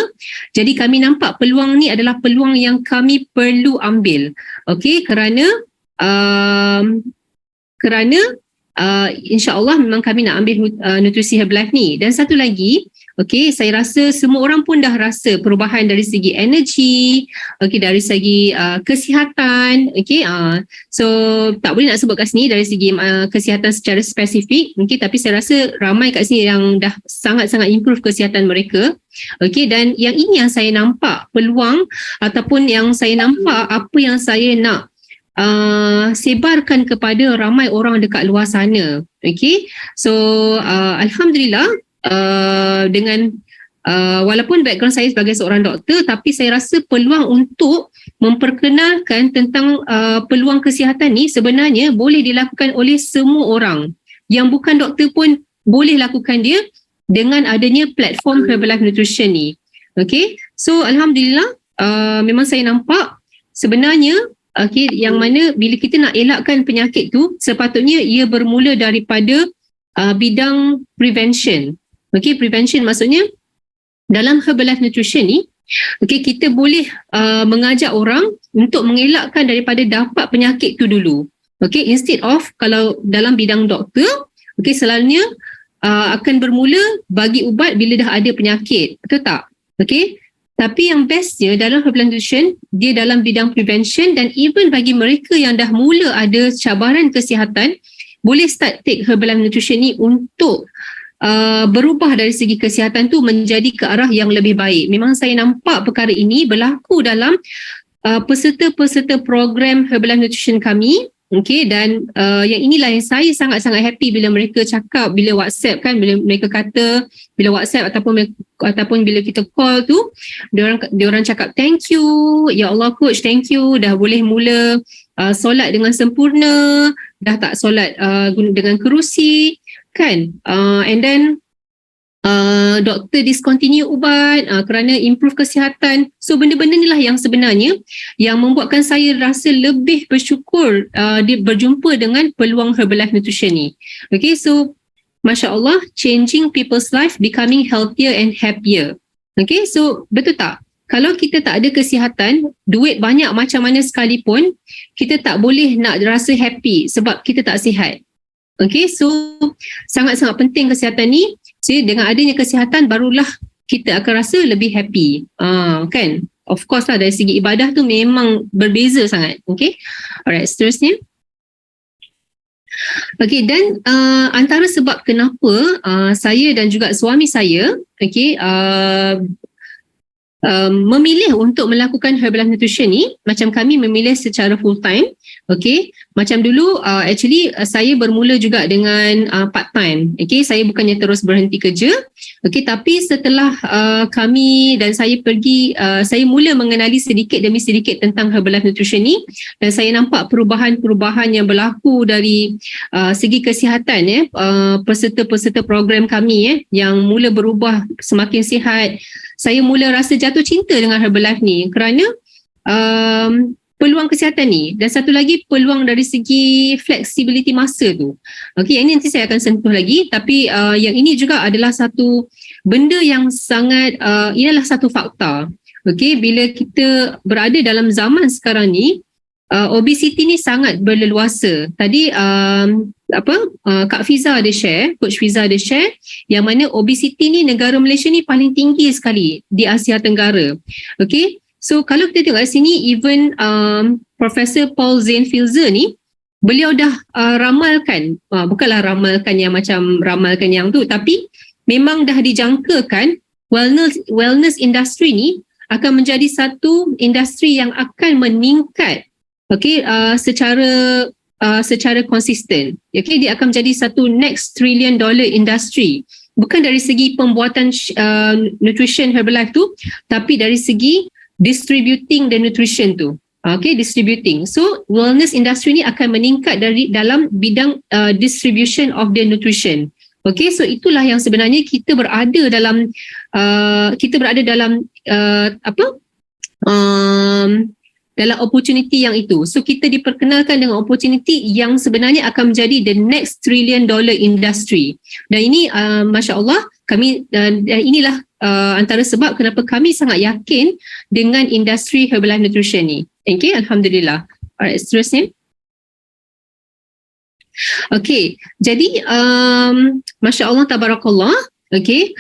Jadi kami nampak peluang ni adalah peluang yang kami perlu ambil. Okay, kerana insya-Allah memang kami nak ambil nutrisi Herbalife ni. Dan satu lagi, okay, saya rasa semua orang pun dah rasa perubahan dari segi energi, okay, dari segi kesihatan, okay. So tak boleh nak sebut kat sini dari segi kesihatan secara spesifik, okay, tapi saya rasa ramai kat sini yang dah sangat-sangat improve kesihatan mereka. Okay, dan yang ini yang saya nampak peluang, ataupun yang saya nampak apa yang saya nak sebarkan kepada ramai orang dekat luar sana. Okay, so Alhamdulillah, dengan walaupun background saya sebagai seorang doktor, tapi saya rasa peluang untuk memperkenalkan tentang peluang kesihatan ni sebenarnya boleh dilakukan oleh semua orang. Yang bukan doktor pun boleh lakukan dia dengan adanya platform Herbalife Nutrition ni. Okay, so Alhamdulillah, memang saya nampak sebenarnya, okay, yang mana bila kita nak elakkan penyakit tu, sepatutnya ia bermula daripada bidang prevention. Okay, prevention maksudnya dalam Herbalife Nutrition ni, okay, kita boleh mengajak orang untuk mengelakkan daripada dapat penyakit tu dulu. Okay, instead of kalau dalam bidang doktor, okay, selalunya akan bermula bagi ubat bila dah ada penyakit, betul tak? Okay, tapi yang bestnya dalam Herbalife Nutrition, dia dalam bidang prevention, dan even bagi mereka yang dah mula ada cabaran kesihatan, boleh start take Herbalife Nutrition ni untuk berubah dari segi kesihatan tu menjadi ke arah yang lebih baik. Memang saya nampak perkara ini berlaku dalam peserta-peserta program Herbalife Nutrition kami. Okay, dan yang inilah yang saya sangat-sangat happy bila mereka cakap, bila WhatsApp kan, bila mereka kata, bila WhatsApp ataupun bila kita call tu, dia orang cakap thank you, ya Allah coach, thank you, dah boleh mula solat dengan sempurna, dah tak solat dengan kerusi kan, and then doktor discontinue ubat kerana improve kesihatan. So benda-benda ni lah yang sebenarnya yang membuatkan saya rasa lebih bersyukur berjumpa dengan peluang Herbalife Nutrition ni. Okay, so Masya Allah, changing people's life, becoming healthier and happier. Okay, so betul tak? Kalau kita tak ada kesihatan, duit banyak macam mana sekalipun, kita tak boleh nak rasa happy sebab kita tak sihat. Okay, so sangat-sangat penting kesihatan ni. Jadi dengan adanya kesihatan barulah kita akan rasa lebih happy. Kan? Of course lah, dari segi ibadah tu memang berbeza sangat. Okay, alright, seterusnya. Okay, dan antara sebab kenapa saya dan juga suami saya, okay, memilih untuk melakukan Herbalife Nutrition ni, macam kami memilih secara full time. Okay, macam dulu actually saya bermula juga dengan part time. Okay, saya bukannya terus berhenti kerja. Okay, tapi setelah kami dan saya pergi, saya mula mengenali sedikit demi sedikit tentang Herbalife Nutrition ni, dan saya nampak perubahan-perubahan yang berlaku dari segi kesihatan peserta-peserta program kami yang mula berubah semakin sihat. Saya mula rasa jatuh cinta dengan Herbalife ni kerana peluang kesihatan ni, dan satu lagi peluang dari segi flexibility masa tu. Okey, yang ini nanti saya akan sentuh lagi, tapi yang ini juga adalah satu benda yang sangat ialah satu fakta. Okey, bila kita berada dalam zaman sekarang ni, obesity ni sangat berleluasa. Tadi Kak Fiza ada share, Coach Fiza ada share, yang mana obesity ni negara Malaysia ni paling tinggi sekali di Asia Tenggara. Okay, so kalau kita tengok kat sini, even Profesor Paul Zane-Filzer ni, beliau dah ramalkan, bukanlah ramalkan yang macam ramalkan yang tu, tapi memang dah dijangkakan wellness industry ni akan menjadi satu industri yang akan meningkat. Okay, secara konsisten. Okay, dia akan menjadi satu next $1 trillion industry. Bukan dari segi pembuatan nutrition Herbalife tu, tapi dari segi distributing the nutrition tu. Okay, distributing. So, wellness industry ni akan meningkat dari dalam bidang distribution of the nutrition. Okay, so itulah yang sebenarnya kita berada dalam dalam opportunity yang itu. So kita diperkenalkan dengan opportunity yang sebenarnya akan menjadi the next $1 trillion industry. Dan ini Masya Allah, kami dan inilah antara sebab kenapa kami sangat yakin dengan industri Herbalife Nutrition ni. Okay, Alhamdulillah. Alright, seterusnya. Okay, jadi Masya Allah, Tabarakallah. Okay,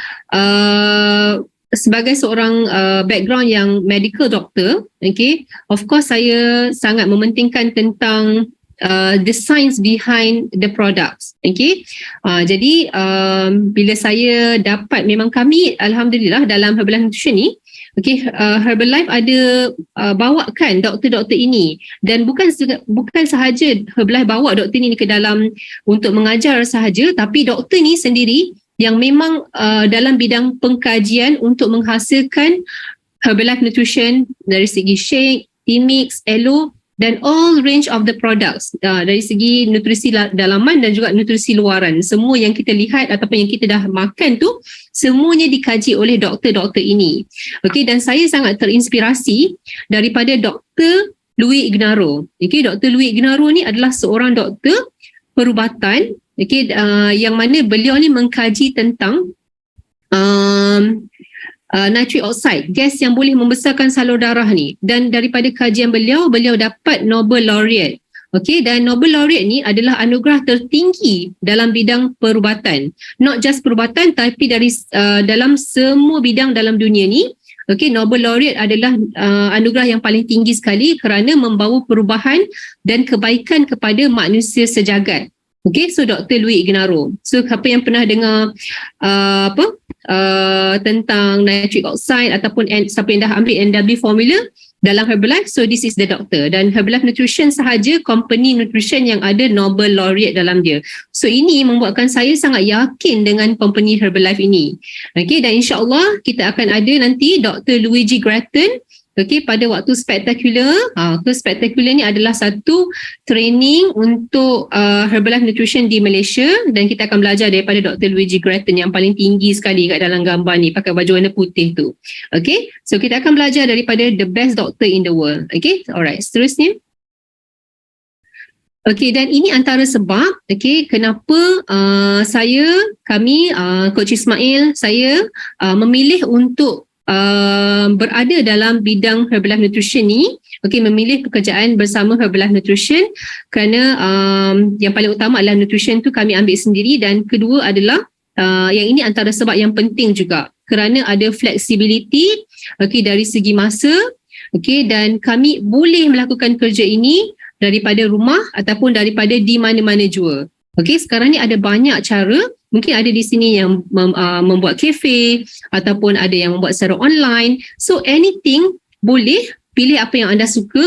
sebagai seorang background yang medical doctor, okay, of course saya sangat mementingkan tentang the science behind the products. Okay, jadi bila saya dapat, memang kami Alhamdulillah dalam Herbalife Nutrition ni, okay, Herbalife ada bawakan doktor-doktor ini, dan bukan sahaja Herbalife bawa doktor ini ke dalam untuk mengajar sahaja, tapi doktor ni sendiri yang memang dalam bidang pengkajian untuk menghasilkan Herbalife Nutrition dari segi shake, tea mix, elo, dan all range of the products dari segi nutrisi dalaman dan juga nutrisi luaran. Semua yang kita lihat ataupun yang kita dah makan tu, semuanya dikaji oleh doktor-doktor ini. Okay, dan saya sangat terinspirasi daripada Dr. Louis Ignarro. Okay, Dr. Louis Ignarro ni adalah seorang doktor perubatan, okay, yang mana beliau ni mengkaji tentang nitric oxide, gas yang boleh membesarkan salur darah ni, dan daripada kajian beliau dapat Nobel Laureate. Okay, dan Nobel Laureate ni adalah anugerah tertinggi dalam bidang perubatan, not just perubatan tapi dari dalam semua bidang dalam dunia ni. Okay, Nobel Laureate adalah anugerah yang paling tinggi sekali kerana membawa perubahan dan kebaikan kepada manusia sejagat. Okay, so Dr. Louis Ignarro. So apa yang pernah dengar tentang nitric oxide ataupun siapa yang dah ambil NW formula dalam Herbalife, so this is the doctor. Dan Herbalife Nutrition sahaja company nutrition yang ada Nobel Laureate dalam dia. So ini membuatkan saya sangat yakin dengan company Herbalife ini. Okay, dan insyaAllah kita akan ada nanti Dr. Luigi Grattan. Okay, pada waktu spektakular, spektakular ni adalah satu training untuk Herbalife Nutrition di Malaysia, dan kita akan belajar daripada Dr. Luigi Grattan yang paling tinggi sekali kat dalam gambar ni, pakai baju warna putih tu. Okay, so kita akan belajar daripada the best doctor in the world. Okay, alright, seterusnya. Okay, dan ini antara sebab, okay, kenapa kami, Coach Ismail, saya memilih untuk berada dalam bidang Herbalife Nutrition ni. Okay, memilih pekerjaan bersama Herbalife Nutrition kerana yang paling utama adalah nutrition tu kami ambil sendiri, dan kedua adalah yang ini antara sebab yang penting juga kerana ada flexibility, okay, dari segi masa, okay, dan kami boleh melakukan kerja ini daripada rumah ataupun daripada di mana-mana jua. Okay, sekarang ni ada banyak cara Mungkin ada di sini yang membuat kafe ataupun ada yang membuat secara online. So anything boleh, pilih apa yang anda suka,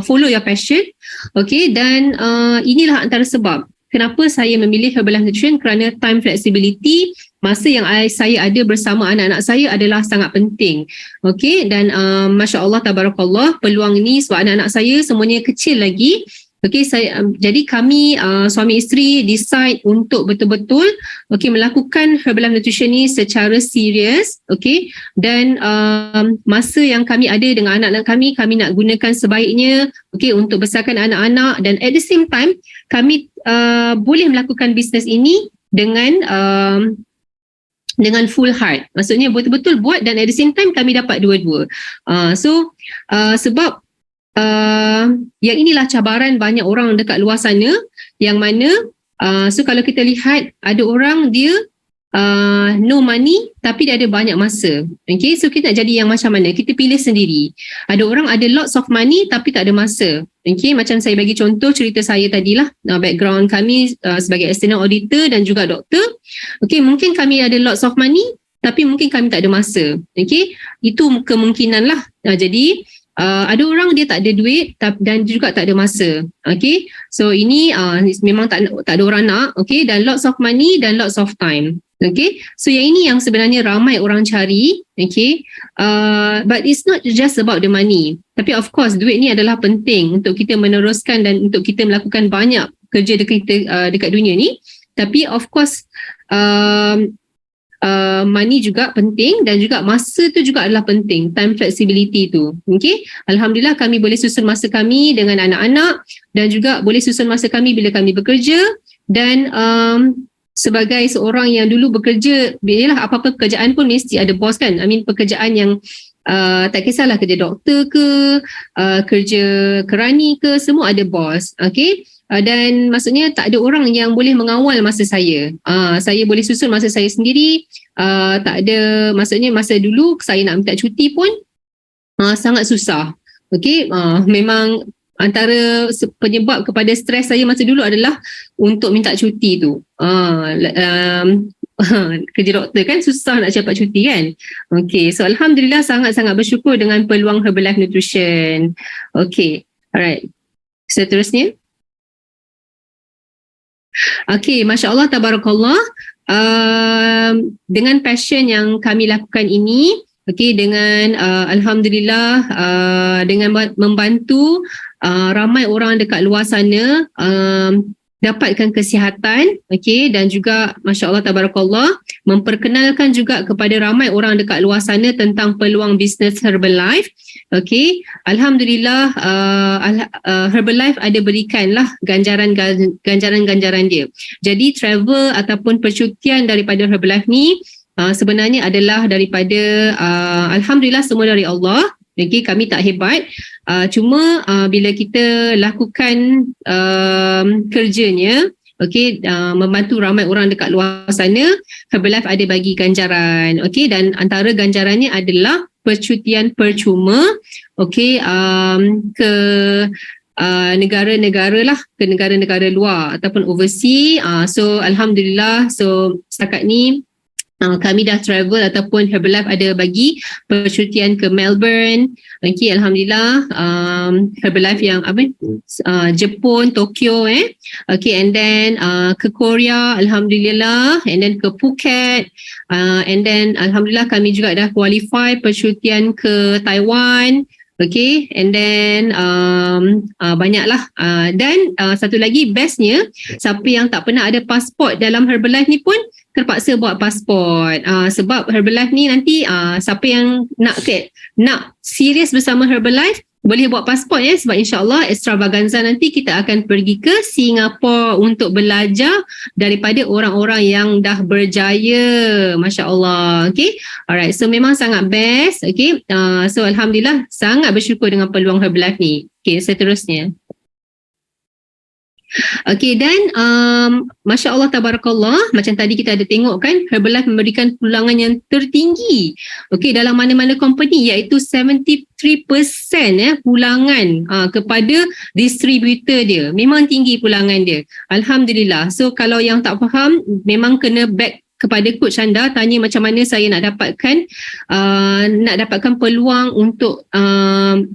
follow your passion. Okay, dan inilah antara sebab kenapa saya memilih Herbalife Nutrition, kerana time flexibility, masa yang saya ada bersama anak-anak saya adalah sangat penting. Okay, dan Masya Allah, Tabarakallah, peluang ini sebab anak-anak saya semuanya kecil lagi. Okay, jadi kami suami isteri decide untuk betul-betul melakukan Herbalife Nutrition ni secara serius. Okay, dan masa yang kami ada dengan anak-anak kami nak gunakan sebaiknya untuk besarkan anak-anak, dan at the same time kami boleh melakukan bisnes ini dengan full heart. Maksudnya betul-betul buat, dan at the same time kami dapat dua-dua. Sebab yang inilah cabaran banyak orang dekat luar sana, yang mana kalau kita lihat ada orang dia no money tapi dia ada banyak masa. Okay, so kita nak jadi yang macam mana? Kita pilih sendiri. Ada orang ada lots of money tapi tak ada masa. Okay, macam saya bagi contoh cerita saya tadilah, background kami sebagai external auditor dan juga doktor. Okay, mungkin kami ada lots of money tapi mungkin kami tak ada masa. Okay, itu kemungkinan lah. Jadi ada orang dia tak ada duit dan juga tak ada masa. Okay, so ini memang tak ada orang nak. Okay, dan lots of money dan lots of time. Okay, so yang ini yang sebenarnya ramai orang cari. Okay, but it's not just about the money. Tapi of course duit ni adalah penting untuk kita meneruskan dan untuk kita melakukan banyak kerja dekat dunia ni. Tapi of course money juga penting, dan juga masa tu juga adalah penting, time flexibility tu. Okay, Alhamdulillah kami boleh susun masa kami dengan anak-anak, dan juga boleh susun masa kami bila kami bekerja. Dan sebagai seorang yang dulu bekerja, biarlah apa-apa pekerjaan pun mesti ada bos kan. I mean pekerjaan yang tak kisahlah kerja doktor ke, kerja kerani ke, semua ada bos. Okay, dan maksudnya tak ada orang yang boleh mengawal masa saya. Saya boleh susun masa saya sendiri. Tak ada, maksudnya masa dulu saya nak minta cuti pun sangat susah. Okay, memang antara penyebab kepada stres saya masa dulu adalah untuk minta cuti tu. Kerja doktor kan susah nak dapat cuti kan. Okay, so Alhamdulillah sangat-sangat bersyukur dengan peluang Herbalife Nutrition. Okay, alright. Seterusnya. Okay, Masya Allah, Tabarakallah. Dengan passion yang kami lakukan ini, okay, dengan Alhamdulillah, dengan membantu ramai orang dekat luar sana dapatkan kesihatan, okay, dan juga Masya Allah, Tabarakallah, memperkenalkan juga kepada ramai orang dekat luar sana tentang peluang bisnes Herbalife. Okay, Alhamdulillah, Herbalife ada berikanlah ganjaran-ganjaran dia. Jadi travel ataupun percutian daripada Herbalife ni sebenarnya adalah daripada Alhamdulillah semua dari Allah. Okay, kami tak hebat. Cuma bila kita lakukan kerjanya, okay, membantu ramai orang dekat luar sana, Herbalife ada bagi ganjaran. Okay, dan antara ganjarannya adalah percutian percuma, okay, ke negara-negara lah, ke negara-negara luar ataupun overseas. So Alhamdulillah, so setakat ni kami dah travel ataupun Herbalife ada bagi percutian ke Melbourne. Okay, Alhamdulillah, Herbalife yang Jepun, Tokyo, okay, and then ke Korea, Alhamdulillah, and then ke Phuket, and then Alhamdulillah kami juga dah qualify percutian ke Taiwan. Okay, and then banyaklah, dan satu lagi bestnya, siapa yang tak pernah ada pasport dalam Herbalife ni pun terpaksa buat pasport. Sebab Herbalife ni nanti siapa yang nak serius bersama Herbalife boleh buat pasport ya, sebab insyaAllah extravaganza nanti kita akan pergi ke Singapura untuk belajar daripada orang-orang yang dah berjaya. Masya Allah. Okay, alright, so memang sangat best. Okay, so Alhamdulillah sangat bersyukur dengan peluang Herbalife ni. Okay, seterusnya. Okay, dan Masya Allah Tabarakallah, macam tadi kita ada tengok kan, Herbalife memberikan pulangan yang tertinggi dalam mana-mana company, iaitu 73% pulangan kepada distributor dia. Memang tinggi pulangan dia, Alhamdulillah. So kalau yang tak faham, memang kena back kepada coach anda, tanya macam mana saya nak dapatkan peluang untuk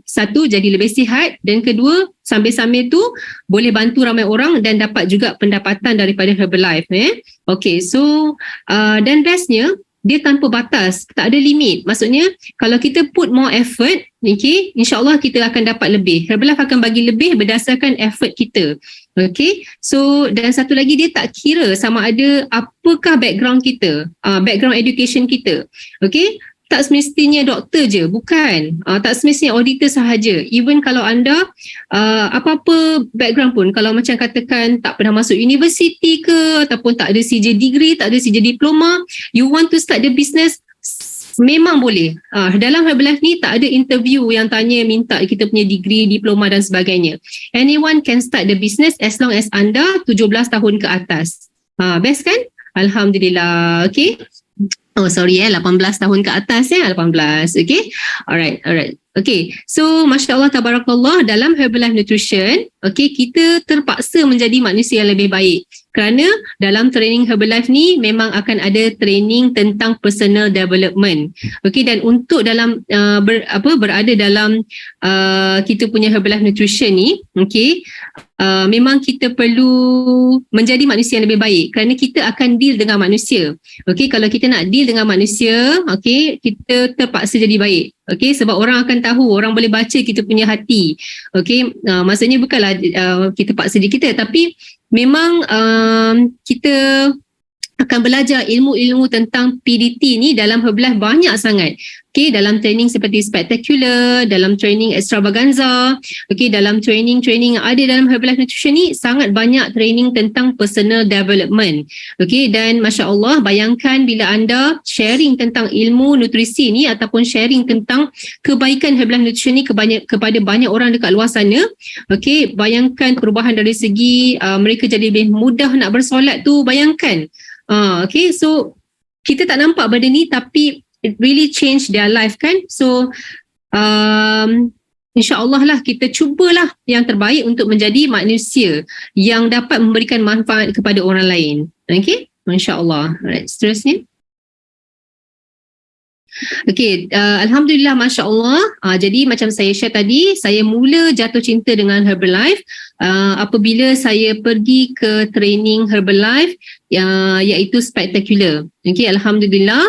satu, jadi lebih sihat, dan kedua, sambil-sambil tu boleh bantu ramai orang dan dapat juga pendapatan daripada Herbalife. Okay, so dan bestnya dia tanpa batas, tak ada limit. Maksudnya kalau kita put more effort, insyaAllah kita akan dapat lebih. Herbalife akan bagi lebih berdasarkan effort kita. Okay, so dan satu lagi, dia tak kira sama ada apakah background kita, background education kita. Okay, tak semestinya doktor je, bukan. Tak semestinya auditor sahaja. Even kalau anda apa-apa background pun, kalau macam katakan tak pernah masuk universiti ke, ataupun tak ada CJ degree, tak ada CJ diploma, you want to start the business, memang boleh. Dalam Herbalife ni tak ada interview yang tanya minta kita punya degree, diploma dan sebagainya. Anyone can start the business as long as anda 17 tahun ke atas. Best kan? Alhamdulillah. Okay. Oh sorry 18 tahun ke atas 18. Okay. Alright. Okay, so Masya Allah Tabarakallah, dalam Herbalife Nutrition, okay, kita terpaksa menjadi manusia yang lebih baik. Kerana dalam training Herbalife ni memang akan ada training tentang personal development. Okay, dan untuk dalam berada dalam kita punya Herbalife Nutrition ni, okay, memang kita perlu menjadi manusia yang lebih baik kerana kita akan deal dengan manusia. Okay, kalau kita nak deal dengan manusia, okay, kita terpaksa jadi baik. Okay, sebab orang akan tahu, orang boleh baca kita punya hati. Okay, maksudnya bukanlah kita paksa diri kita, tapi memang kita akan belajar ilmu-ilmu tentang PDT ni dalam Herbalife banyak sangat. Okay, dalam training seperti Spectacular, dalam training Extravaganza, okay, dalam training yang ada dalam Herbalife Nutrition ni sangat banyak training tentang personal development. Okay, dan Masya Allah, bayangkan bila anda sharing tentang ilmu nutrisi ni ataupun sharing tentang kebaikan Herbalife Nutrition ni kepada banyak orang dekat luar sana. Okay, bayangkan perubahan dari segi mereka jadi lebih mudah nak bersolat tu, bayangkan. Okay, so kita tak nampak benda ni tapi it really change their life kan. So insyaAllah lah kita cubalah yang terbaik untuk menjadi manusia yang dapat memberikan manfaat kepada orang lain. Okay, insyaAllah. Alright, seterusnya. Okay, Alhamdulillah, Masya Allah. Jadi macam saya share tadi, saya mula jatuh cinta dengan Herbalife apabila saya pergi ke training Herbalife iaitu Spectacular. Okay, Alhamdulillah.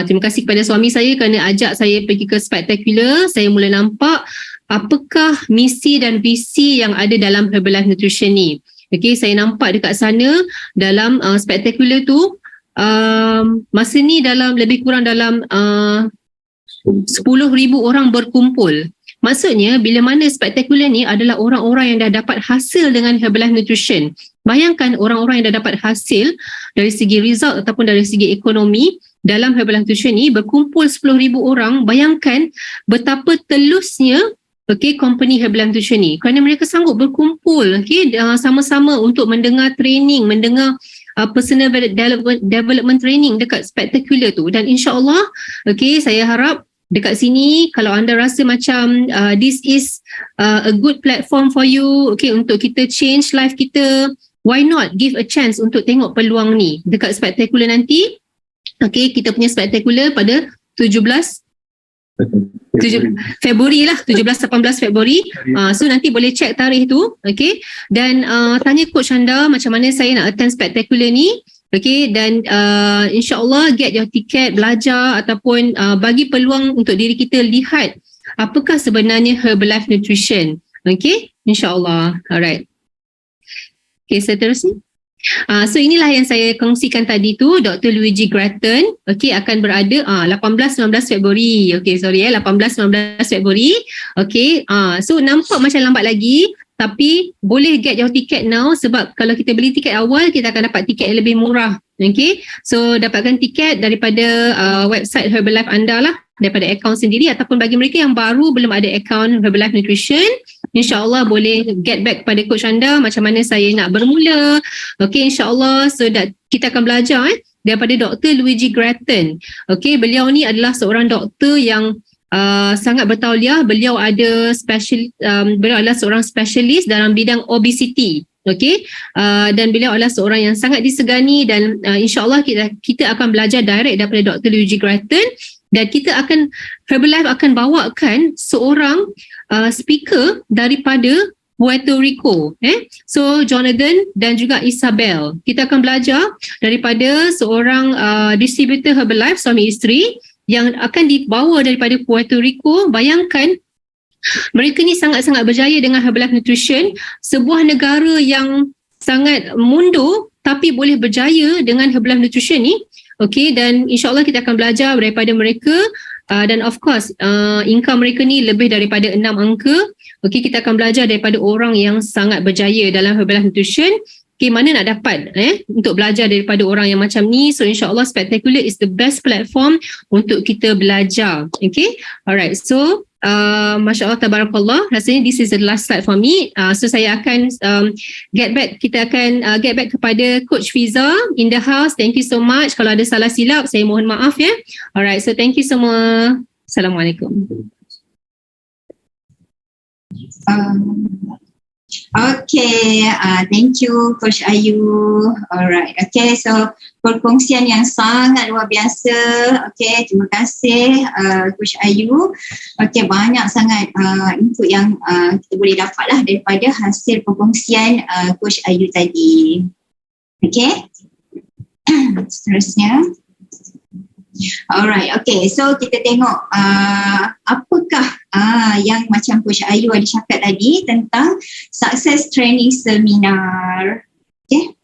Terima kasih kepada suami saya kerana ajak saya pergi ke Spectacular. Saya mula nampak apakah misi dan visi yang ada dalam Herbalife Nutrition ni. Okay, saya nampak dekat sana dalam Spectacular tu, masa ni dalam lebih kurang dalam 10,000 orang berkumpul. Maksudnya bila mana Spectacular ni adalah orang-orang yang dah dapat hasil dengan Herbalife Nutrition. Bayangkan orang-orang yang dah dapat hasil dari segi result ataupun dari segi ekonomi dalam Herbalife Nutrition ni berkumpul 10,000 orang. Bayangkan betapa telusnya company Herbalife Nutrition ni kerana mereka sanggup berkumpul sama-sama untuk mendengar training, mendengar personal development training dekat Spectacular tu. Dan insyaAllah, saya harap dekat sini kalau anda rasa macam this is a good platform for you, untuk kita change life kita, why not give a chance untuk tengok peluang ni dekat Spectacular nanti. Kita punya Spectacular pada 17 Februari lah, 17-18 Februari. So nanti boleh check tarikh tu. Dan tanya coach anda macam mana saya nak attend Spectacular ni. Dan insyaAllah get your ticket, belajar ataupun bagi peluang untuk diri kita lihat apakah sebenarnya Herbalife Nutrition. InsyaAllah. Alright. Seterusnya. So inilah yang saya kongsikan tadi tu, Dr. Luigi Gratton akan berada 18-19 Februari. 18-19 Februari. So nampak macam lambat lagi, tapi boleh get your ticket now sebab kalau kita beli tiket awal kita akan dapat tiket yang lebih murah. So dapatkan tiket daripada website Herbalife anda lah. daripada akaun sendiri, ataupun bagi mereka yang baru belum ada akaun Herbalife Nutrition, InsyaAllah boleh get back kepada coach anda macam mana saya nak bermula. Okay, InsyaAllah, so that kita akan belajar daripada Dr. Luigi Grattan. Okay, beliau ni adalah seorang doktor yang sangat bertauliah. Beliau ada beliau adalah seorang spesialis dalam bidang obesity. Okay, dan beliau adalah seorang yang sangat disegani, dan insyaAllah kita akan belajar direct daripada Dr. Luigi Grattan, dan kita akan, Herbalife akan bawakan seorang speaker daripada Puerto Rico. So Jonathan dan juga Isabel, kita akan belajar daripada seorang distributor Herbalife, suami isteri, yang akan dibawa daripada Puerto Rico. Bayangkan, mereka ni sangat-sangat berjaya dengan Herbalife Nutrition, sebuah negara yang sangat mundur tapi boleh berjaya dengan Herbalife Nutrition ni. Okay, dan insyaAllah kita akan belajar daripada mereka, dan of course income mereka ni lebih daripada 6 angka. Okay, kita akan belajar daripada orang yang sangat berjaya dalam Herbalife Nutrition. Okay, mana nak dapat untuk belajar daripada orang yang macam ni. So insyaAllah Spectacular is the best platform untuk kita belajar. Okay, alright, so Masya Allah, Tabarakallah, rasanya this is the last slide for me. So saya akan kita akan get back kepada Coach Fiza in the house. Thank you so much. Kalau ada salah silap, saya mohon maaf ya. Alright, so thank you semua. Assalamualaikum. Okay, thank you Coach Ayu. Alright, okay, so perkongsian yang sangat luar biasa. Okay, terima kasih Coach Ayu. Okay, banyak sangat input yang kita boleh dapat lah daripada hasil perkongsian Coach Ayu tadi. Okay, seterusnya. Alright, okay, so kita tengok apakah yang macam Coach Ayu ada cakap tadi tentang Success Training Seminar. Okay.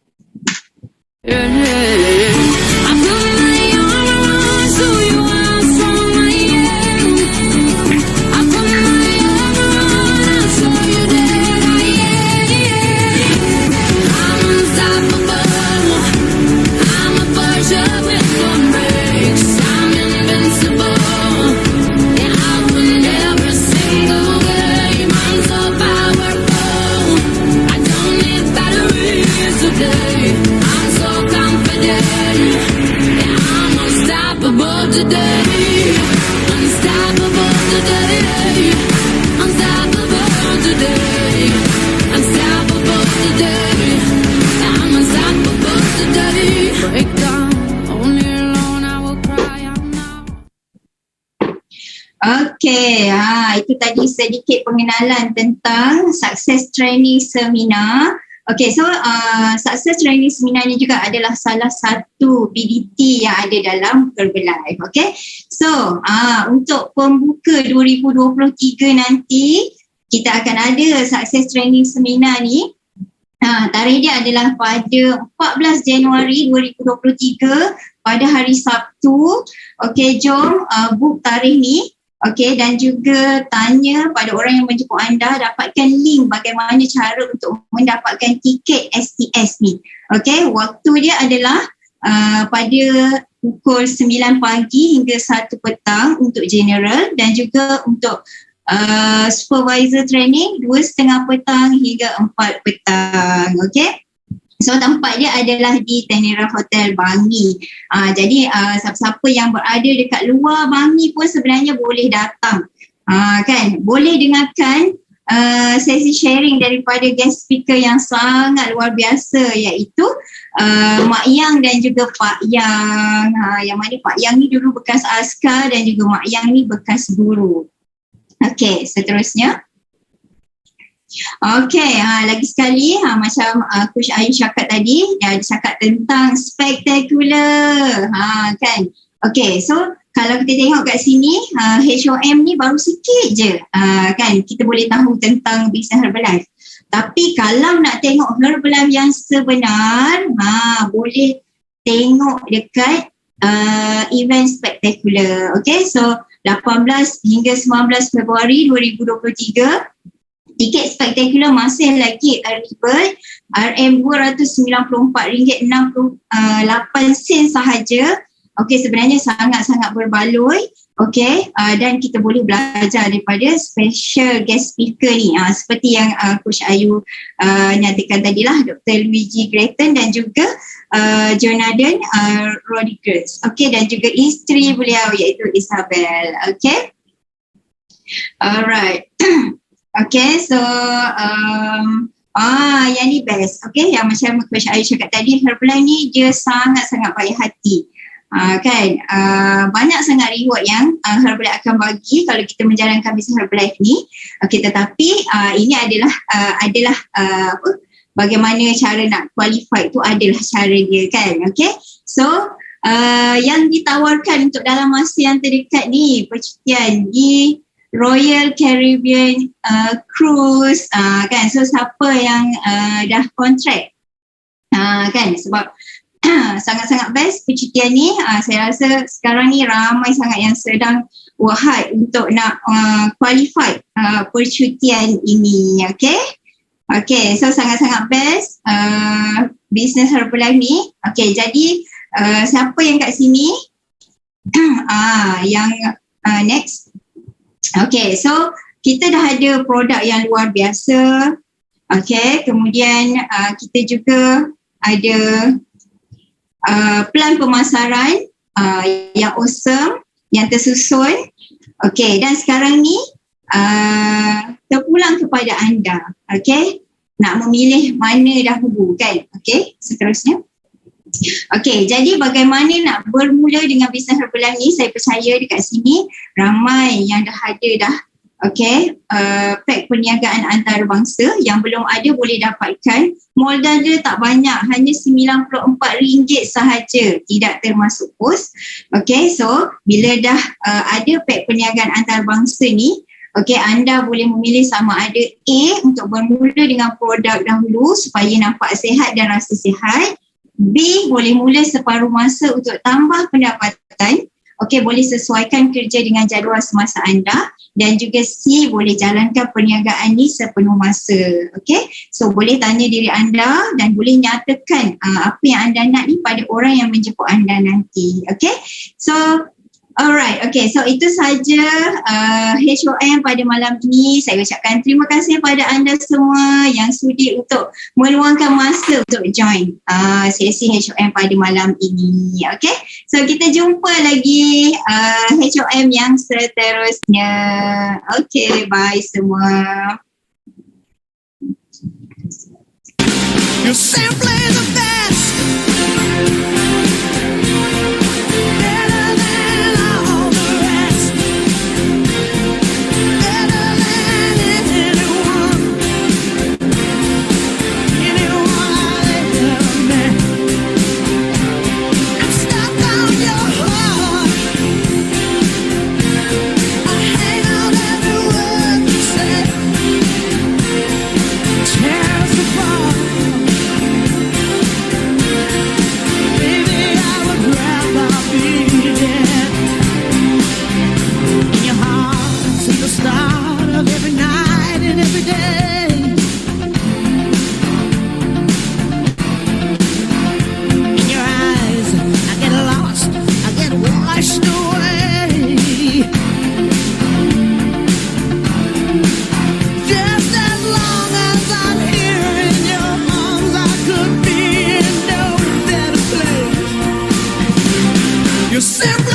Okay, itu tadi sedikit pengenalan tentang Success Training Seminar. Okay, so Success Training Seminar ni juga adalah salah satu PDT yang ada dalam Herbalife. Okay, so untuk pembuka 2023 nanti, kita akan ada Success Training Seminar ni. Tarikh dia adalah pada 14 Januari 2023 pada hari Sabtu. Okay, jom book tarikh ni. Okay, dan juga tanya pada orang yang menjemput anda, dapatkan link bagaimana cara untuk mendapatkan tiket STS ni. Okay, waktu dia adalah pada pukul 9 pagi hingga 1 petang untuk general, dan juga untuk supervisor training 2:30 petang hingga 4 petang. Okay, so tempat dia adalah di Tenera Hotel Bangi. Jadi siapa-siapa yang berada dekat luar Bangi pun sebenarnya boleh datang. Kan, boleh dengarkan sesi sharing daripada guest speaker yang sangat luar biasa, iaitu Mak Yang dan juga Pak Yang. Yang mana Pak Yang ni dulu bekas askar dan juga Mak Yang ni bekas guru. Okay, seterusnya. Okay, lagi sekali macam Coach Ayu cakap tadi, dia cakap tentang Spectacular. Kan. Okay, so kalau kita tengok kat sini, HOM ni baru sikit je. Kan, kita boleh tahu tentang bisnes Herbalife. Tapi kalau nak tengok Herbalife yang sebenar, boleh tengok dekat event Spectacular. Okay, so 18 hingga 19 Februari 2023. Tiket Spectacular masih lagi early bird, RM294.68 sahaja. Okey, sebenarnya sangat-sangat berbaloi. Okay, dan kita boleh belajar daripada special guest speaker ni, seperti yang Coach Ayu nyatakan tadilah, Dr. Luigi Gretton dan juga Jonathan Rodriguez. Okay, dan juga isteri beliau iaitu Isabel. Okay, alright. Okay, so yang ni best. Okay, yang macam Coach Ayu cakap tadi, Herbalife ni dia sangat-sangat baik hati. Banyak sangat reward yang Herbalife akan bagi kalau kita menjalankan bisnes Herbalife ni. Okay, tetapi ini adalah bagaimana cara nak qualify tu adalah cara dia kan. Okay, so yang ditawarkan untuk dalam masa yang terdekat ni, percutian di Royal Caribbean Cruise kan. So siapa yang dah kontrak kan, sebab sangat-sangat best percutian ni. Saya rasa sekarang ni ramai sangat yang sedang wahai untuk nak qualify percutian ini. Okay, so sangat-sangat best bisnes Herbalife ni. Okay, jadi siapa yang kat sini yang next. Okay, so kita dah ada produk yang luar biasa. Okay, kemudian kita juga ada plan pemasaran yang awesome, yang tersusun. Okay, dan sekarang ni terpulang kepada anda. Okay, nak memilih mana dahulu kan. Okay, seterusnya. Okay, jadi bagaimana nak bermula dengan bisnes Herbalife ni? Saya percaya dekat sini ramai yang dah ada dah. Okay, pack perniagaan antarabangsa yang belum ada boleh dapatkan. Modal dia tak banyak, hanya RM94 sahaja, tidak termasuk pos. Okay, so bila dah ada pack perniagaan antarabangsa ni, okay, anda boleh memilih sama ada A untuk bermula dengan produk dahulu supaya nampak sihat dan rasa sihat. B, boleh mula separuh masa untuk tambah pendapatan. Okay, boleh sesuaikan kerja dengan jadual semasa anda. Dan juga C, boleh jalankan perniagaan ni sepenuh masa. Okay, so boleh tanya diri anda dan boleh nyatakan apa yang anda nak ni pada orang yang menjemput anda nanti. Okay, so alright, okay, so itu saja HOM pada malam ini. Saya ucapkan terima kasih pada anda semua yang sudi untuk meluangkan masa untuk join sesi HOM pada malam ini. Okay, so kita jumpa lagi HOM yang seterusnya. Okay, bye semua. You're simply the best. Better than all the rest. Better than anyone. Anyone I've ever met. I'm stuck on your heart. I hang on every word you say. Tear us apart. Baby, I would rather be dead. In your heart, see the start of every night and every day. In your eyes, I get lost, I get washed away. Just as long as I'm here in your arms, I could be in no better place. You're simply